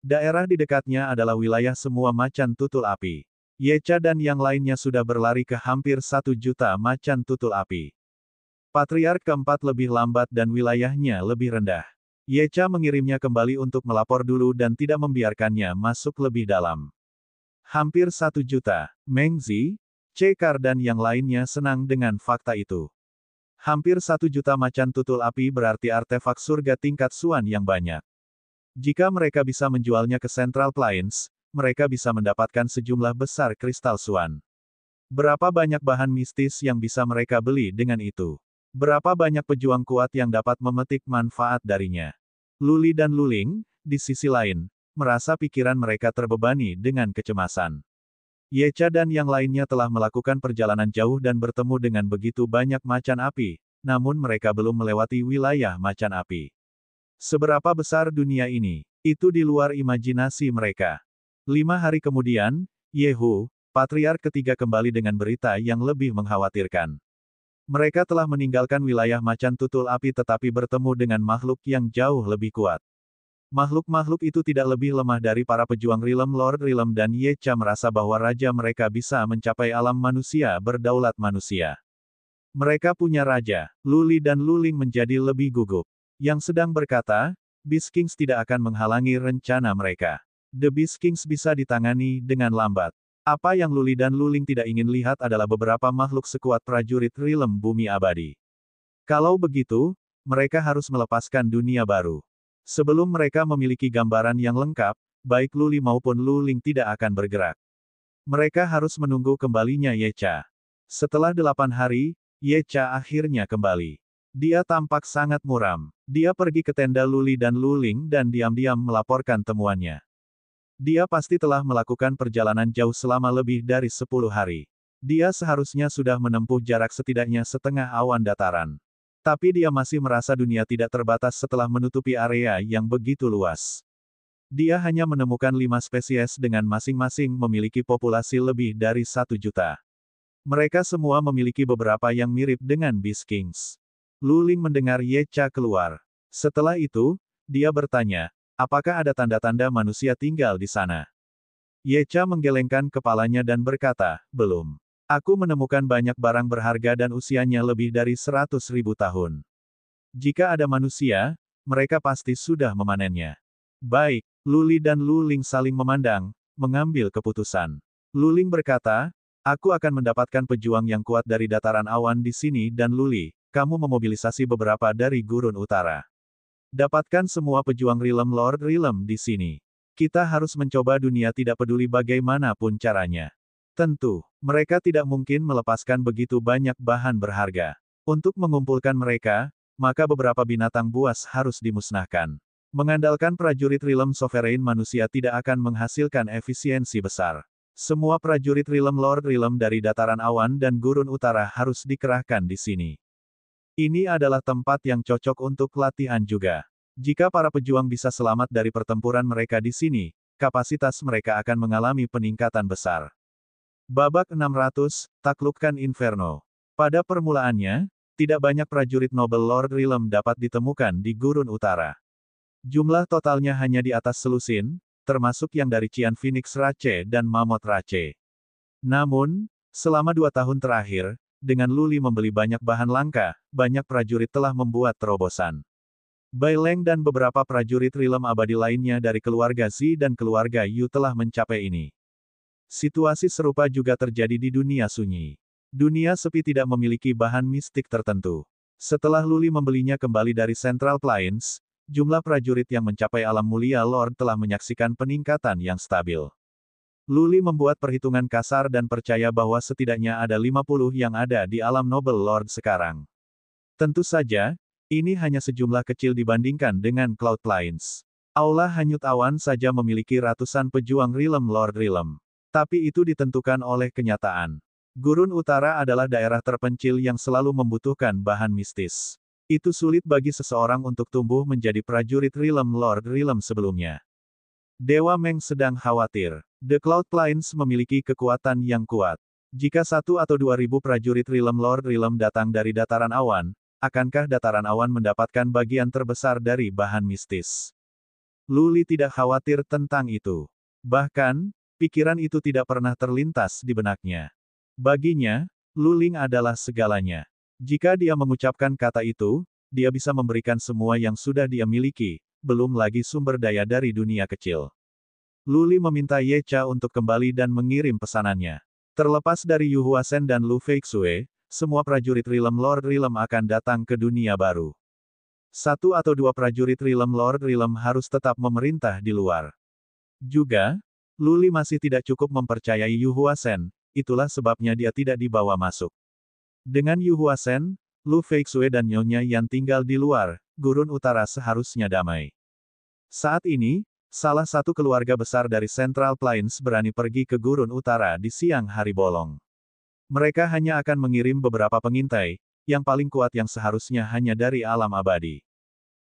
Daerah di dekatnya adalah wilayah semua macan tutul api. Yecha dan yang lainnya sudah berlari ke hampir 1 juta macan tutul api. Patriark keempat lebih lambat dan wilayahnya lebih rendah. Yecha mengirimnya kembali untuk melapor dulu dan tidak membiarkannya masuk lebih dalam. Hampir 1 juta. Meng Zi, Cekar dan yang lainnya senang dengan fakta itu. Hampir 1 juta macan tutul api berarti artefak surga tingkat Suan yang banyak. Jika mereka bisa menjualnya ke Central Plains, mereka bisa mendapatkan sejumlah besar kristal Suan. Berapa banyak bahan mistis yang bisa mereka beli dengan itu? Berapa banyak pejuang kuat yang dapat memetik manfaat darinya? Luli dan Luling, di sisi lain, merasa pikiran mereka terbebani dengan kecemasan. Yecha dan yang lainnya telah melakukan perjalanan jauh dan bertemu dengan begitu banyak macan api, namun mereka belum melewati wilayah macan api. Seberapa besar dunia ini? Itu di luar imajinasi mereka. 5 hari kemudian, Yehu, Patriark ketiga kembali dengan berita yang lebih mengkhawatirkan. Mereka telah meninggalkan wilayah macan tutul api tetapi bertemu dengan makhluk yang jauh lebih kuat. Makhluk-makhluk itu tidak lebih lemah dari para pejuang Rilem Lord Rilem dan Yecha merasa bahwa raja mereka bisa mencapai alam manusia berdaulat manusia. Mereka punya raja, Luli dan Luling menjadi lebih gugup. Yang sedang berkata, Beast Kings tidak akan menghalangi rencana mereka. The Beast Kings bisa ditangani dengan lambat. Apa yang Luli dan Luling tidak ingin lihat adalah beberapa makhluk sekuat prajurit Rilem bumi abadi. Kalau begitu, mereka harus melepaskan dunia baru. Sebelum mereka memiliki gambaran yang lengkap, baik Luli maupun Luling tidak akan bergerak. Mereka harus menunggu kembalinya Yecha. Setelah 8 hari, Yecha akhirnya kembali. Dia tampak sangat muram. Dia pergi ke tenda Luli dan Luling dan diam-diam melaporkan temuannya. Dia pasti telah melakukan perjalanan jauh selama lebih dari 10 hari. Dia seharusnya sudah menempuh jarak setidaknya setengah awan dataran. Tapi dia masih merasa dunia tidak terbatas setelah menutupi area yang begitu luas. Dia hanya menemukan 5 spesies dengan masing-masing memiliki populasi lebih dari 1 juta. Mereka semua memiliki beberapa yang mirip dengan Beast Kings. Luling mendengar Yecha keluar. Setelah itu, dia bertanya, apakah ada tanda-tanda manusia tinggal di sana? Yecha menggelengkan kepalanya dan berkata, belum. Aku menemukan banyak barang berharga dan usianya lebih dari 100.000 tahun. Jika ada manusia, mereka pasti sudah memanennya. Baik, Luli dan Luling saling memandang, mengambil keputusan. Luling berkata, aku akan mendapatkan pejuang yang kuat dari dataran awan di sini dan Luli, kamu memobilisasi beberapa dari gurun utara. Dapatkan semua pejuang Rilem Lord Rilem di sini. Kita harus mencoba dunia tidak peduli bagaimanapun caranya. Tentu, mereka tidak mungkin melepaskan begitu banyak bahan berharga. Untuk mengumpulkan mereka, maka beberapa binatang buas harus dimusnahkan. Mengandalkan prajurit Rilem Sovereign manusia tidak akan menghasilkan efisiensi besar. Semua prajurit Rilem Lord Rilem dari dataran awan dan gurun utara harus dikerahkan di sini. Ini adalah tempat yang cocok untuk latihan juga. Jika para pejuang bisa selamat dari pertempuran mereka di sini, kapasitas mereka akan mengalami peningkatan besar. Babak 600, Taklukkan Inferno. Pada permulaannya, tidak banyak prajurit Noble Lord Rilem dapat ditemukan di gurun utara. Jumlah totalnya hanya di atas selusin, termasuk yang dari Cian Phoenix Rache dan Mammoth Rache. Namun, selama 2 tahun terakhir, dengan Luli membeli banyak bahan langka, banyak prajurit telah membuat terobosan. Baileng dan beberapa prajurit Rilem abadi lainnya dari keluarga Zi dan keluarga Yu telah mencapai ini. Situasi serupa juga terjadi di dunia sunyi. Dunia sepi tidak memiliki bahan mistik tertentu. Setelah Luli membelinya kembali dari Central Plains, jumlah prajurit yang mencapai alam mulia Lord telah menyaksikan peningkatan yang stabil. Luli membuat perhitungan kasar dan percaya bahwa setidaknya ada 50 yang ada di alam Noble Lord sekarang. Tentu saja, ini hanya sejumlah kecil dibandingkan dengan Cloud Plains. Aula Hanyut Awan saja memiliki ratusan pejuang Rilem Lord Rilem. Tapi itu ditentukan oleh kenyataan. Gurun Utara adalah daerah terpencil yang selalu membutuhkan bahan mistis. Itu sulit bagi seseorang untuk tumbuh menjadi prajurit Rilem Lord Rilem sebelumnya. Dewa Meng sedang khawatir. The Cloud Plains memiliki kekuatan yang kuat. Jika 1 atau 2.000 prajurit Rilem Lord Rilem datang dari dataran awan, akankah dataran awan mendapatkan bagian terbesar dari bahan mistis? Luli tidak khawatir tentang itu. Bahkan, pikiran itu tidak pernah terlintas di benaknya. Baginya, Luling adalah segalanya. Jika dia mengucapkan kata itu, dia bisa memberikan semua yang sudah dia miliki, belum lagi sumber daya dari dunia kecil. Luli meminta Yecha untuk kembali dan mengirim pesanannya. Terlepas dari Yu Huasen dan Lu Feixue, semua prajurit Rilem Lord Rilem akan datang ke dunia baru. 1 atau 2 prajurit Rilem Lord Rilem harus tetap memerintah di luar. Juga, Luli masih tidak cukup mempercayai Yu Huasen, itulah sebabnya dia tidak dibawa masuk. Dengan Yu Huasen, Lu Feixue dan Nyonya yang tinggal di luar, gurun utara seharusnya damai. Saat ini, salah satu keluarga besar dari Central Plains berani pergi ke gurun utara di siang hari bolong. Mereka hanya akan mengirim beberapa pengintai, yang paling kuat yang seharusnya hanya dari alam abadi.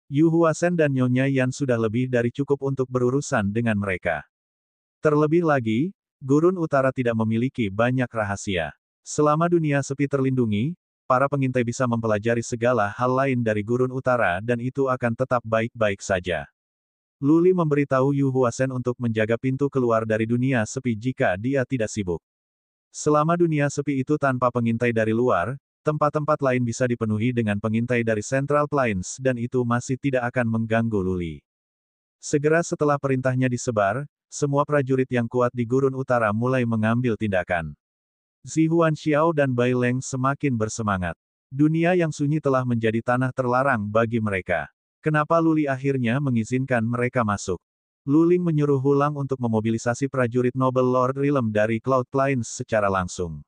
Yu Huasen dan Nyonya Yan sudah lebih dari cukup untuk berurusan dengan mereka. Terlebih lagi, Gurun Utara tidak memiliki banyak rahasia. Selama dunia sepi terlindungi, para pengintai bisa mempelajari segala hal lain dari Gurun Utara dan itu akan tetap baik-baik saja. Luli memberitahu Yu Huasen untuk menjaga pintu keluar dari dunia sepi jika dia tidak sibuk. Selama dunia sepi itu tanpa pengintai dari luar, tempat-tempat lain bisa dipenuhi dengan pengintai dari Central Plains dan itu masih tidak akan mengganggu Luli. Segera setelah perintahnya disebar, semua prajurit yang kuat di Gurun Utara mulai mengambil tindakan. Zihuan Xiao dan Bai Leng semakin bersemangat. Dunia yang sunyi telah menjadi tanah terlarang bagi mereka. Kenapa Luli akhirnya mengizinkan mereka masuk? Luling menyuruh Hulang untuk memobilisasi prajurit Noble Lord Rilem dari Cloud Plains secara langsung.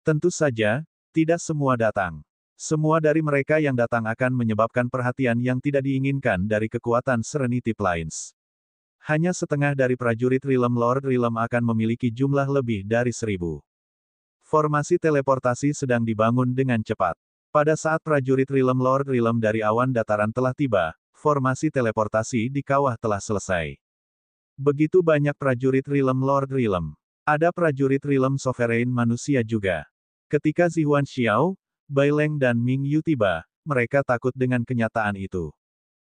Tentu saja, tidak semua datang. Semua dari mereka yang datang akan menyebabkan perhatian yang tidak diinginkan dari kekuatan Serenity Plains. Hanya setengah dari prajurit Rilem Lord Rilem akan memiliki jumlah lebih dari 1000. Formasi teleportasi sedang dibangun dengan cepat. Pada saat prajurit Rilem Lord Rilem dari awan dataran telah tiba, formasi teleportasi di kawah telah selesai. Begitu banyak prajurit Rilem Lord Rilem. Ada prajurit Rilem Sovereign manusia juga. Ketika Zihuan Xiao, Bai Leng dan Ming Yu tiba, mereka takut dengan kenyataan itu.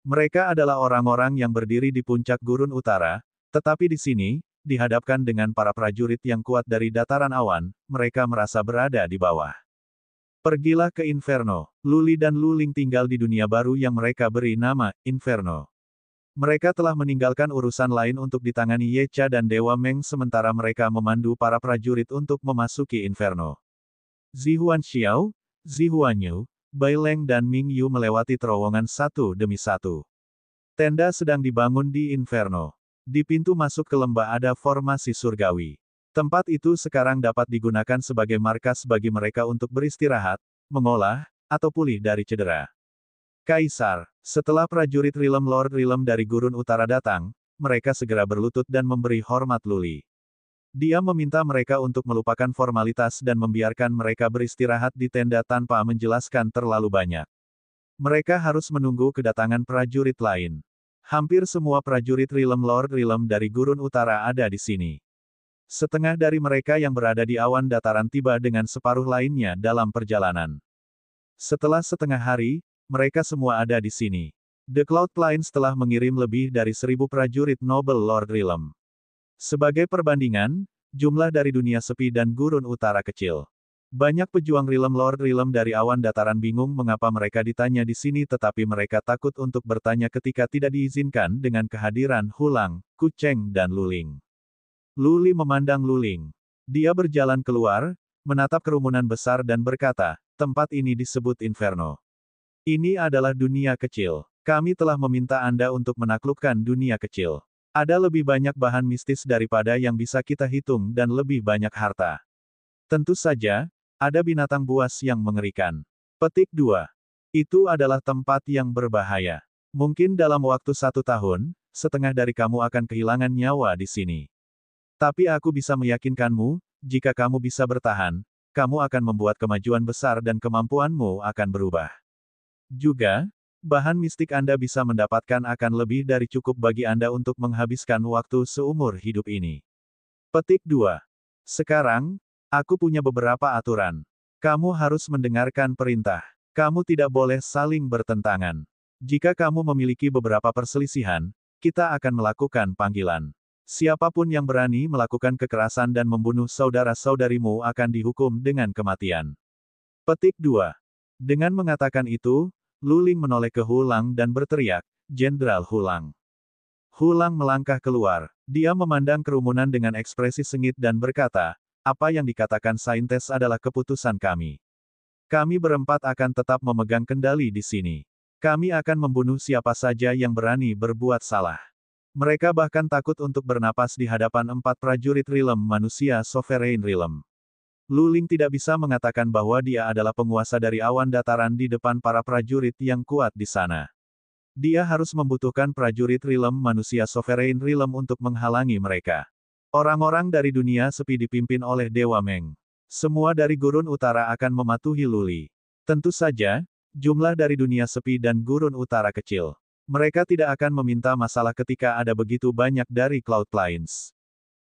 Mereka adalah orang-orang yang berdiri di puncak Gurun Utara, tetapi di sini, dihadapkan dengan para prajurit yang kuat dari dataran awan, mereka merasa berada di bawah. Pergilah ke Inferno. Luli dan Luling tinggal di dunia baru yang mereka beri nama, Inferno. Mereka telah meninggalkan urusan lain untuk ditangani Ye Cha dan Dewa Meng sementara mereka memandu para prajurit untuk memasuki Inferno. Zihuan Xiao, Zihuan Yu, Bai Leng dan Ming Yu melewati terowongan satu demi satu. Tenda sedang dibangun di Inferno. Di pintu masuk ke lembah ada formasi surgawi. Tempat itu sekarang dapat digunakan sebagai markas bagi mereka untuk beristirahat, mengolah, atau pulih dari cedera. Kaisar, setelah prajurit Rilem Lord Rilem dari Gurun Utara datang, mereka segera berlutut dan memberi hormat Luli. Dia meminta mereka untuk melupakan formalitas dan membiarkan mereka beristirahat di tenda tanpa menjelaskan terlalu banyak. Mereka harus menunggu kedatangan prajurit lain. Hampir semua prajurit Rilem Lord Rilem dari Gurun Utara ada di sini. Setengah dari mereka yang berada di awan dataran tiba dengan separuh lainnya dalam perjalanan. Setelah setengah hari, mereka semua ada di sini. The Cloud Plains telah mengirim lebih dari 1000 prajurit Noble Lord Rilem. Sebagai perbandingan, jumlah dari dunia sepi dan Gurun Utara kecil. Banyak pejuang Rilem Lord Rilem dari awan dataran bingung mengapa mereka ditanya di sini tetapi mereka takut untuk bertanya ketika tidak diizinkan dengan kehadiran Hulang, Kucheng dan Luling. Luli memandang Luling. Dia berjalan keluar, menatap kerumunan besar dan berkata, tempat ini disebut Inferno. Ini adalah dunia kecil. Kami telah meminta Anda untuk menaklukkan dunia kecil. Ada lebih banyak bahan mistis daripada yang bisa kita hitung dan lebih banyak harta. Tentu saja, ada binatang buas yang mengerikan. Petik 2. Itu adalah tempat yang berbahaya. Mungkin dalam waktu 1 tahun, setengah dari kamu akan kehilangan nyawa di sini. Tapi aku bisa meyakinkanmu, jika kamu bisa bertahan, kamu akan membuat kemajuan besar dan kemampuanmu akan berubah. Juga, bahan mistik Anda bisa mendapatkan akan lebih dari cukup bagi Anda untuk menghabiskan waktu seumur hidup ini. Petik 2. Sekarang, aku punya beberapa aturan. Kamu harus mendengarkan perintah. Kamu tidak boleh saling bertentangan. Jika kamu memiliki beberapa perselisihan, kita akan melakukan panggilan. Siapapun yang berani melakukan kekerasan dan membunuh saudara-saudarimu akan dihukum dengan kematian. Petik 2. Dengan mengatakan itu, Luling menoleh ke Hulang dan berteriak, Jenderal Hulang. Hulang melangkah keluar. Dia memandang kerumunan dengan ekspresi sengit dan berkata, apa yang dikatakan Saintes adalah keputusan kami. Kami berempat akan tetap memegang kendali di sini. Kami akan membunuh siapa saja yang berani berbuat salah. Mereka bahkan takut untuk bernapas di hadapan 4 prajurit Rilem manusia Sovereign Rilem. Luling tidak bisa mengatakan bahwa dia adalah penguasa dari awan dataran di depan para prajurit yang kuat di sana. Dia harus membutuhkan prajurit Rilem manusia Sovereign Rilem untuk menghalangi mereka. Orang-orang dari dunia sepi dipimpin oleh Dewa Meng. Semua dari Gurun Utara akan mematuhi Luli. Tentu saja, jumlah dari dunia sepi dan Gurun Utara kecil. Mereka tidak akan meminta masalah ketika ada begitu banyak dari Cloud Plains.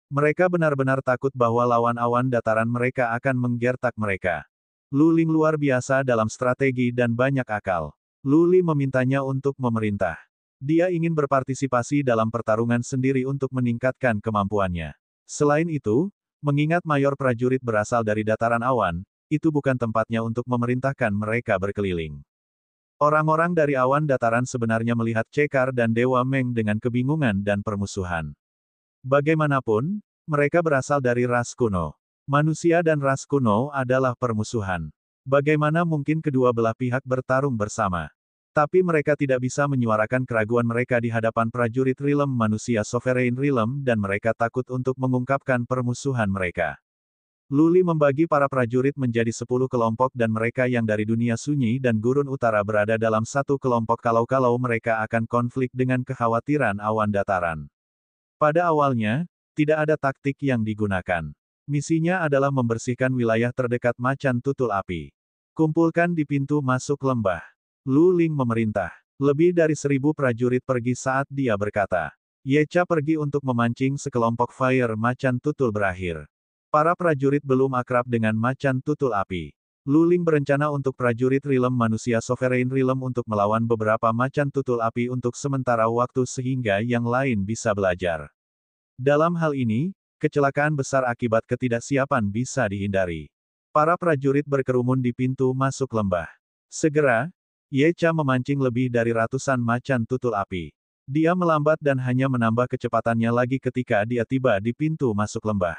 Mereka benar-benar takut bahwa lawan awan dataran mereka akan menggertak mereka. Lu Ling luar biasa dalam strategi dan banyak akal. Lu Li memintanya untuk memerintah. Dia ingin berpartisipasi dalam pertarungan sendiri untuk meningkatkan kemampuannya. Selain itu, mengingat mayor prajurit berasal dari dataran awan, itu bukan tempatnya untuk memerintahkan mereka berkeliling. Orang-orang dari awan dataran sebenarnya melihat Cekar dan Dewa Meng dengan kebingungan dan permusuhan. Bagaimanapun, mereka berasal dari ras kuno. Manusia dan ras kuno adalah permusuhan. Bagaimana mungkin kedua belah pihak bertarung bersama? Tapi mereka tidak bisa menyuarakan keraguan mereka di hadapan prajurit Realm manusia Sovereign Realm dan mereka takut untuk mengungkapkan permusuhan mereka. Lu Li membagi para prajurit menjadi 10 kelompok dan mereka yang dari dunia sunyi dan gurun utara berada dalam satu kelompok kalau-kalau mereka akan konflik dengan kekhawatiran awan dataran. Pada awalnya, tidak ada taktik yang digunakan. Misinya adalah membersihkan wilayah terdekat macan tutul api. Kumpulkan di pintu masuk lembah. Lu Ling memerintah. Lebih dari 1000 prajurit pergi saat dia berkata. Yecha pergi untuk memancing sekelompok fire macan tutul berakhir. Para prajurit belum akrab dengan macan tutul api. Lu Ling berencana untuk prajurit Realm manusia Sovereign Realm untuk melawan beberapa macan tutul api untuk sementara waktu sehingga yang lain bisa belajar. Dalam hal ini, kecelakaan besar akibat ketidaksiapan bisa dihindari. Para prajurit berkerumun di pintu masuk lembah. Segera, Yecha memancing lebih dari ratusan macan tutul api. Dia melambat dan hanya menambah kecepatannya lagi ketika dia tiba di pintu masuk lembah.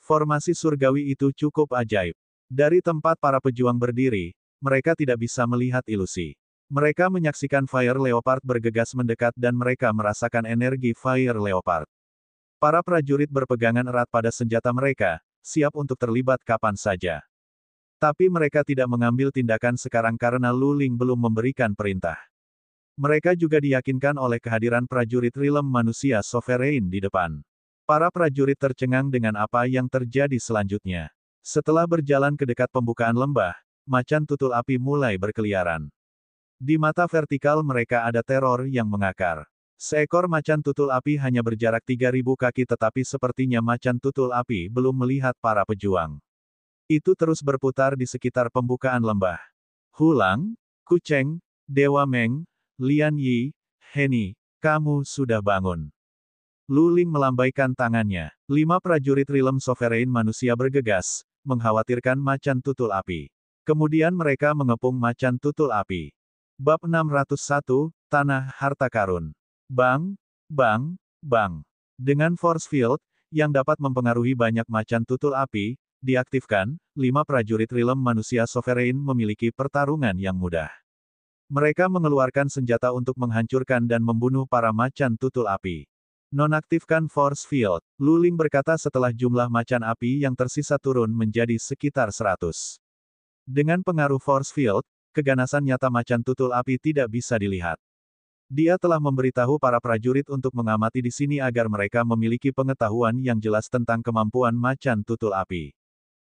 Formasi surgawi itu cukup ajaib. Dari tempat para pejuang berdiri, mereka tidak bisa melihat ilusi. Mereka menyaksikan Fire Leopard bergegas mendekat dan mereka merasakan energi Fire Leopard. Para prajurit berpegangan erat pada senjata mereka, siap untuk terlibat kapan saja. Tapi mereka tidak mengambil tindakan sekarang karena Lu Ling belum memberikan perintah. Mereka juga diyakinkan oleh kehadiran prajurit Realm manusia Sovereign di depan. Para prajurit tercengang dengan apa yang terjadi selanjutnya. Setelah berjalan ke dekat pembukaan lembah, macan tutul api mulai berkeliaran. Di mata vertikal mereka ada teror yang mengakar. Seekor macan tutul api hanya berjarak 3000 kaki tetapi sepertinya macan tutul api belum melihat para pejuang. Itu terus berputar di sekitar pembukaan lembah. Hulang, Kucheng, Dewa Meng, Lian Yi, Heni, kamu sudah bangun. Lu Ling melambaikan tangannya. 5 prajurit Realm Sovereign manusia bergegas, mengkhawatirkan macan tutul api. Kemudian mereka mengepung macan tutul api. Bab 601, Tanah Harta Karun. Bang, bang, bang. Dengan force field, yang dapat mempengaruhi banyak macan tutul api, diaktifkan, 5 prajurit Realm manusia Sovereign memiliki pertarungan yang mudah. Mereka mengeluarkan senjata untuk menghancurkan dan membunuh para macan tutul api. Nonaktifkan force field, Lu Ling berkata setelah jumlah macan api yang tersisa turun menjadi sekitar 100. Dengan pengaruh force field, keganasan nyata macan tutul api tidak bisa dilihat. Dia telah memberitahu para prajurit untuk mengamati di sini agar mereka memiliki pengetahuan yang jelas tentang kemampuan macan tutul api.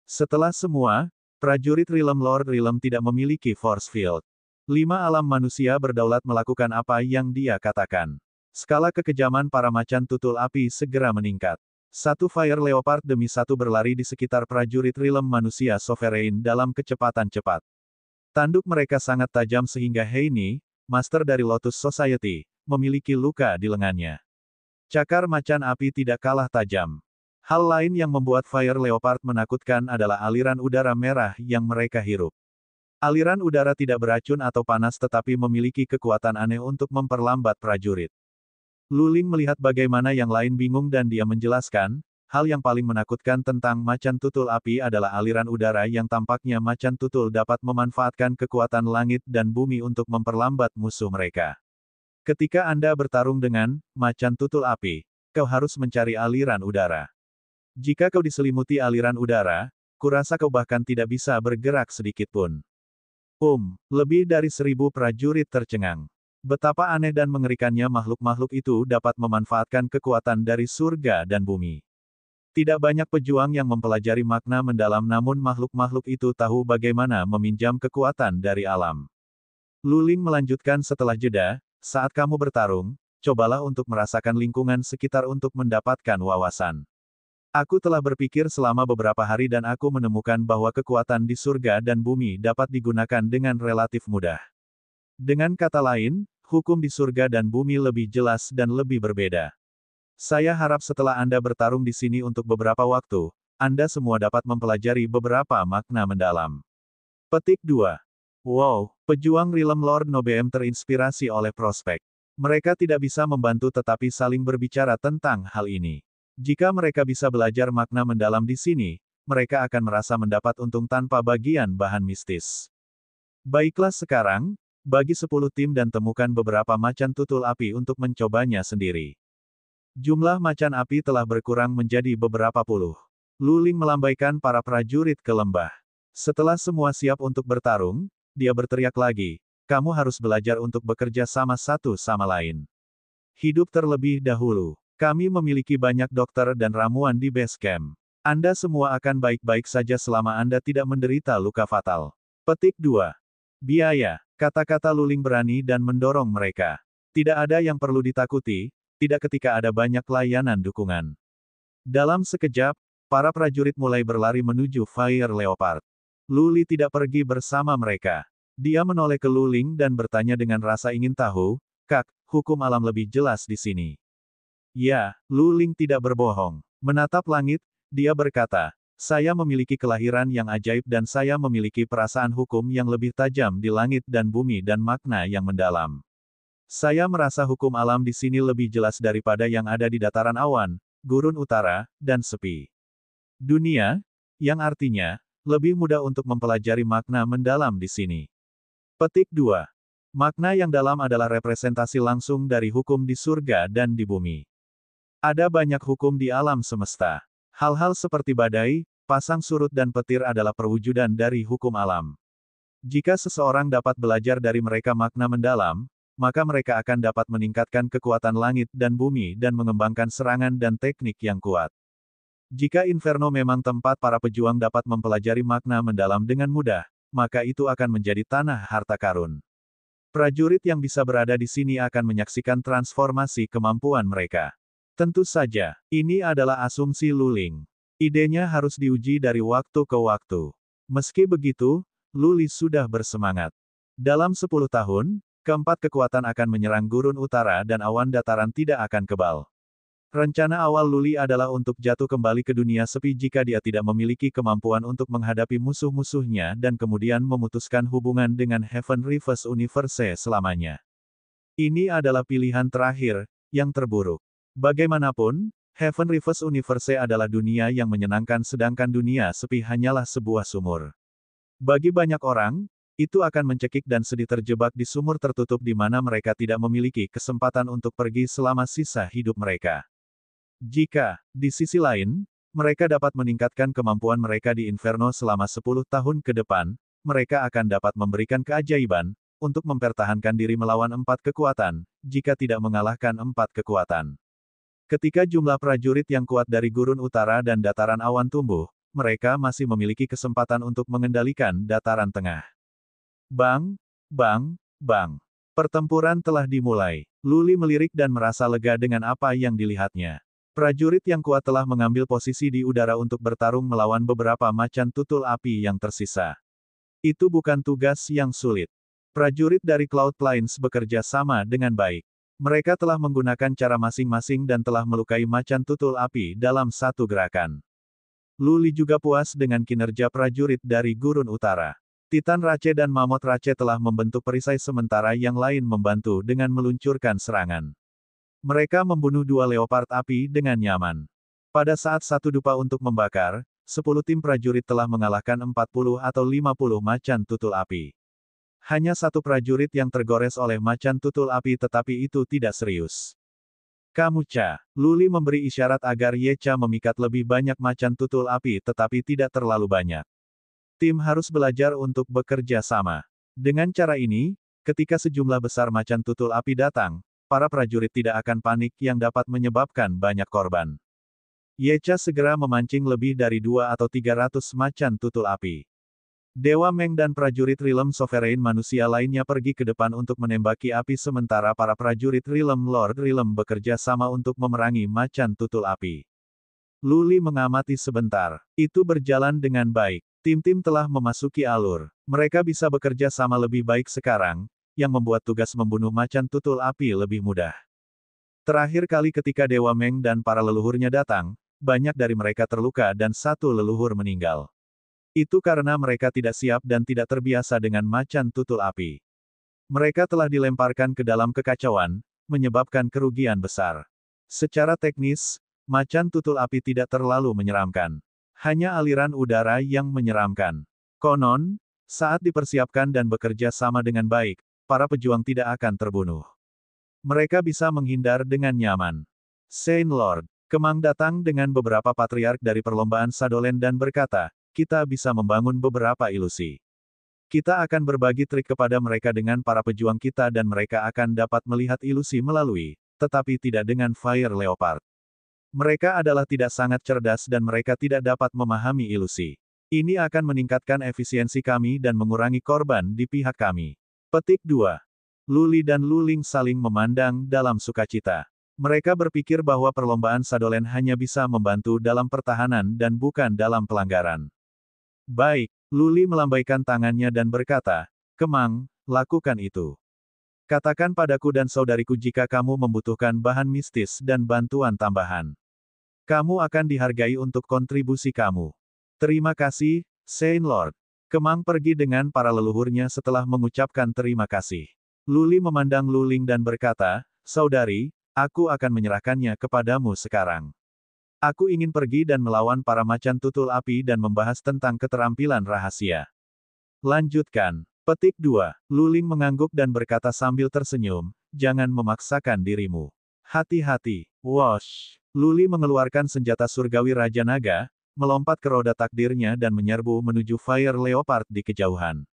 Setelah semua, prajurit Realm Lord Realm tidak memiliki force field. 5 alam manusia berdaulat melakukan apa yang dia katakan. Skala kekejaman para macan tutul api segera meningkat. Satu Fire Leopard demi satu berlari di sekitar prajurit Realm manusia Sovereign dalam kecepatan cepat. Tanduk mereka sangat tajam sehingga Heini, master dari Lotus Society, memiliki luka di lengannya. Cakar macan api tidak kalah tajam. Hal lain yang membuat Fire Leopard menakutkan adalah aliran udara merah yang mereka hirup. Aliran udara tidak beracun atau panas tetapi memiliki kekuatan aneh untuk memperlambat prajurit. Lu Ling melihat bagaimana yang lain bingung dan dia menjelaskan, hal yang paling menakutkan tentang macan tutul api adalah aliran udara yang tampaknya macan tutul dapat memanfaatkan kekuatan langit dan bumi untuk memperlambat musuh mereka. Ketika Anda bertarung dengan macan tutul api, kau harus mencari aliran udara. Jika kau diselimuti aliran udara, kurasa kau bahkan tidak bisa bergerak sedikit pun. Lebih dari 1000 prajurit tercengang. Betapa aneh dan mengerikannya makhluk-makhluk itu dapat memanfaatkan kekuatan dari surga dan bumi. Tidak banyak pejuang yang mempelajari makna mendalam namun makhluk-makhluk itu tahu bagaimana meminjam kekuatan dari alam. Lu Ling melanjutkan setelah jeda, saat kamu bertarung, cobalah untuk merasakan lingkungan sekitar untuk mendapatkan wawasan. Aku telah berpikir selama beberapa hari dan aku menemukan bahwa kekuatan di surga dan bumi dapat digunakan dengan relatif mudah. Dengan kata lain, hukum di surga dan bumi lebih jelas dan lebih berbeda. Saya harap setelah Anda bertarung di sini untuk beberapa waktu, Anda semua dapat mempelajari beberapa makna mendalam. Petik 2. Wow, pejuang Realm Lord Nobeem terinspirasi oleh prospek. Mereka tidak bisa membantu tetapi saling berbicara tentang hal ini. Jika mereka bisa belajar makna mendalam di sini, mereka akan merasa mendapat untung tanpa bagian bahan mistis. Baiklah sekarang, bagi 10 tim dan temukan beberapa macan tutul api untuk mencobanya sendiri. Jumlah macan api telah berkurang menjadi beberapa puluh. Lu Ling melambaikan para prajurit ke lembah. Setelah semua siap untuk bertarung, dia berteriak lagi, kamu harus belajar untuk bekerja sama satu sama lain. Hidup terlebih dahulu. Kami memiliki banyak dokter dan ramuan di base camp. Anda semua akan baik-baik saja selama Anda tidak menderita luka fatal. Petik 2. Biaya. Kata-kata Lu Ling berani dan mendorong mereka. Tidak ada yang perlu ditakuti, tidak ketika ada banyak layanan dukungan. Dalam sekejap, para prajurit mulai berlari menuju Fire Leopard. Lu Li tidak pergi bersama mereka. Dia menoleh ke Lu Ling dan bertanya dengan rasa ingin tahu, Kak, hukum alam lebih jelas di sini. Ya, Lu Ling tidak berbohong. Menatap langit, dia berkata, saya memiliki kelahiran yang ajaib dan saya memiliki perasaan hukum yang lebih tajam di langit dan bumi dan makna yang mendalam. Saya merasa hukum alam di sini lebih jelas daripada yang ada di dataran awan, gurun utara, dan sepi. Dunia, yang artinya, lebih mudah untuk mempelajari makna mendalam di sini. Petik 2. Makna yang dalam adalah representasi langsung dari hukum di surga dan di bumi. Ada banyak hukum di alam semesta. Hal-hal seperti badai, pasang surut dan petir adalah perwujudan dari hukum alam. Jika seseorang dapat belajar dari mereka makna mendalam, maka mereka akan dapat meningkatkan kekuatan langit dan bumi dan mengembangkan serangan dan teknik yang kuat. Jika Inferno memang tempat para pejuang dapat mempelajari makna mendalam dengan mudah, maka itu akan menjadi tanah harta karun. Prajurit yang bisa berada di sini akan menyaksikan transformasi kemampuan mereka. Tentu saja, ini adalah asumsi Lu Ling. Idenya harus diuji dari waktu ke waktu. Meski begitu, Lu Li sudah bersemangat. Dalam 10 tahun, keempat kekuatan akan menyerang gurun utara dan awan dataran tidak akan kebal. Rencana awal Lu Li adalah untuk jatuh kembali ke dunia sepi jika dia tidak memiliki kemampuan untuk menghadapi musuh-musuhnya dan kemudian memutuskan hubungan dengan Heaven Reverse Universe selamanya. Ini adalah pilihan terakhir, yang terburuk. Bagaimanapun, Heaven Reverse Universe adalah dunia yang menyenangkan sedangkan dunia sepi hanyalah sebuah sumur. Bagi banyak orang, itu akan mencekik dan sedih terjebak di sumur tertutup di mana mereka tidak memiliki kesempatan untuk pergi selama sisa hidup mereka. Jika, di sisi lain, mereka dapat meningkatkan kemampuan mereka di Inferno selama 10 tahun ke depan, mereka akan dapat memberikan keajaiban, untuk mempertahankan diri melawan 4 kekuatan, jika tidak mengalahkan 4 kekuatan. Ketika jumlah prajurit yang kuat dari gurun utara dan dataran awan tumbuh, mereka masih memiliki kesempatan untuk mengendalikan dataran tengah. Bang, bang, bang. Pertempuran telah dimulai. Lu Li melirik dan merasa lega dengan apa yang dilihatnya. Prajurit yang kuat telah mengambil posisi di udara untuk bertarung melawan beberapa macan tutul api yang tersisa. Itu bukan tugas yang sulit. Prajurit dari Cloud Plains bekerja sama dengan baik. Mereka telah menggunakan cara masing-masing dan telah melukai macan tutul api dalam satu gerakan. Lu Li juga puas dengan kinerja prajurit dari gurun utara. Titan Rache dan Mammoth Rache telah membentuk perisai sementara yang lain membantu dengan meluncurkan serangan. Mereka membunuh 2 leopard api dengan nyaman. Pada saat satu dupa untuk membakar, 10 tim prajurit telah mengalahkan 40 atau 50 macan tutul api. Hanya satu prajurit yang tergores oleh macan tutul api tetapi itu tidak serius. Kamucha, Lu Li memberi isyarat agar Yecha memikat lebih banyak macan tutul api tetapi tidak terlalu banyak. Tim harus belajar untuk bekerja sama. Dengan cara ini, ketika sejumlah besar macan tutul api datang, para prajurit tidak akan panik yang dapat menyebabkan banyak korban. Yecha segera memancing lebih dari 2 atau 300 macan tutul api. Dewa Meng dan prajurit Realm Sovereign manusia lainnya pergi ke depan untuk menembaki api sementara para prajurit Realm Lord Realm bekerja sama untuk memerangi macan tutul api. Luli mengamati sebentar. Itu berjalan dengan baik. Tim-tim telah memasuki alur. Mereka bisa bekerja sama lebih baik sekarang, yang membuat tugas membunuh macan tutul api lebih mudah. Terakhir kali ketika Dewa Meng dan para leluhurnya datang, banyak dari mereka terluka dan satu leluhur meninggal. Itu karena mereka tidak siap dan tidak terbiasa dengan macan tutul api. Mereka telah dilemparkan ke dalam kekacauan, menyebabkan kerugian besar. Secara teknis, macan tutul api tidak terlalu menyeramkan. Hanya aliran udara yang menyeramkan. Konon, saat dipersiapkan dan bekerja sama dengan baik, para pejuang tidak akan terbunuh. Mereka bisa menghindar dengan nyaman. Saint Lord, Kemang datang dengan beberapa patriark dari perlombaan Sadolen dan berkata, kita bisa membangun beberapa ilusi. Kita akan berbagi trik kepada mereka dengan para pejuang kita dan mereka akan dapat melihat ilusi melalui, tetapi tidak dengan Fire Leopard. Mereka adalah tidak sangat cerdas dan mereka tidak dapat memahami ilusi. Ini akan meningkatkan efisiensi kami dan mengurangi korban di pihak kami. Petik 2. Luli dan Luling saling memandang dalam sukacita. Mereka berpikir bahwa perlombaan Sadolen hanya bisa membantu dalam pertahanan dan bukan dalam pelanggaran. Baik, Luli melambaikan tangannya dan berkata, Kemang, lakukan itu. Katakan padaku dan saudariku jika kamu membutuhkan bahan mistis dan bantuan tambahan. Kamu akan dihargai untuk kontribusi kamu. Terima kasih, Saint Lord. Kemang pergi dengan para leluhurnya setelah mengucapkan terima kasih. Luli memandang Luling dan berkata, saudari, aku akan menyerahkannya kepadamu sekarang. Aku ingin pergi dan melawan para macan tutul api dan membahas tentang keterampilan rahasia. Lanjutkan. Petik 2. Luling mengangguk dan berkata sambil tersenyum, jangan memaksakan dirimu. Hati-hati. Wosh. Luli mengeluarkan senjata surgawi Raja Naga, melompat ke roda takdirnya dan menyerbu menuju Fire Leopard di kejauhan.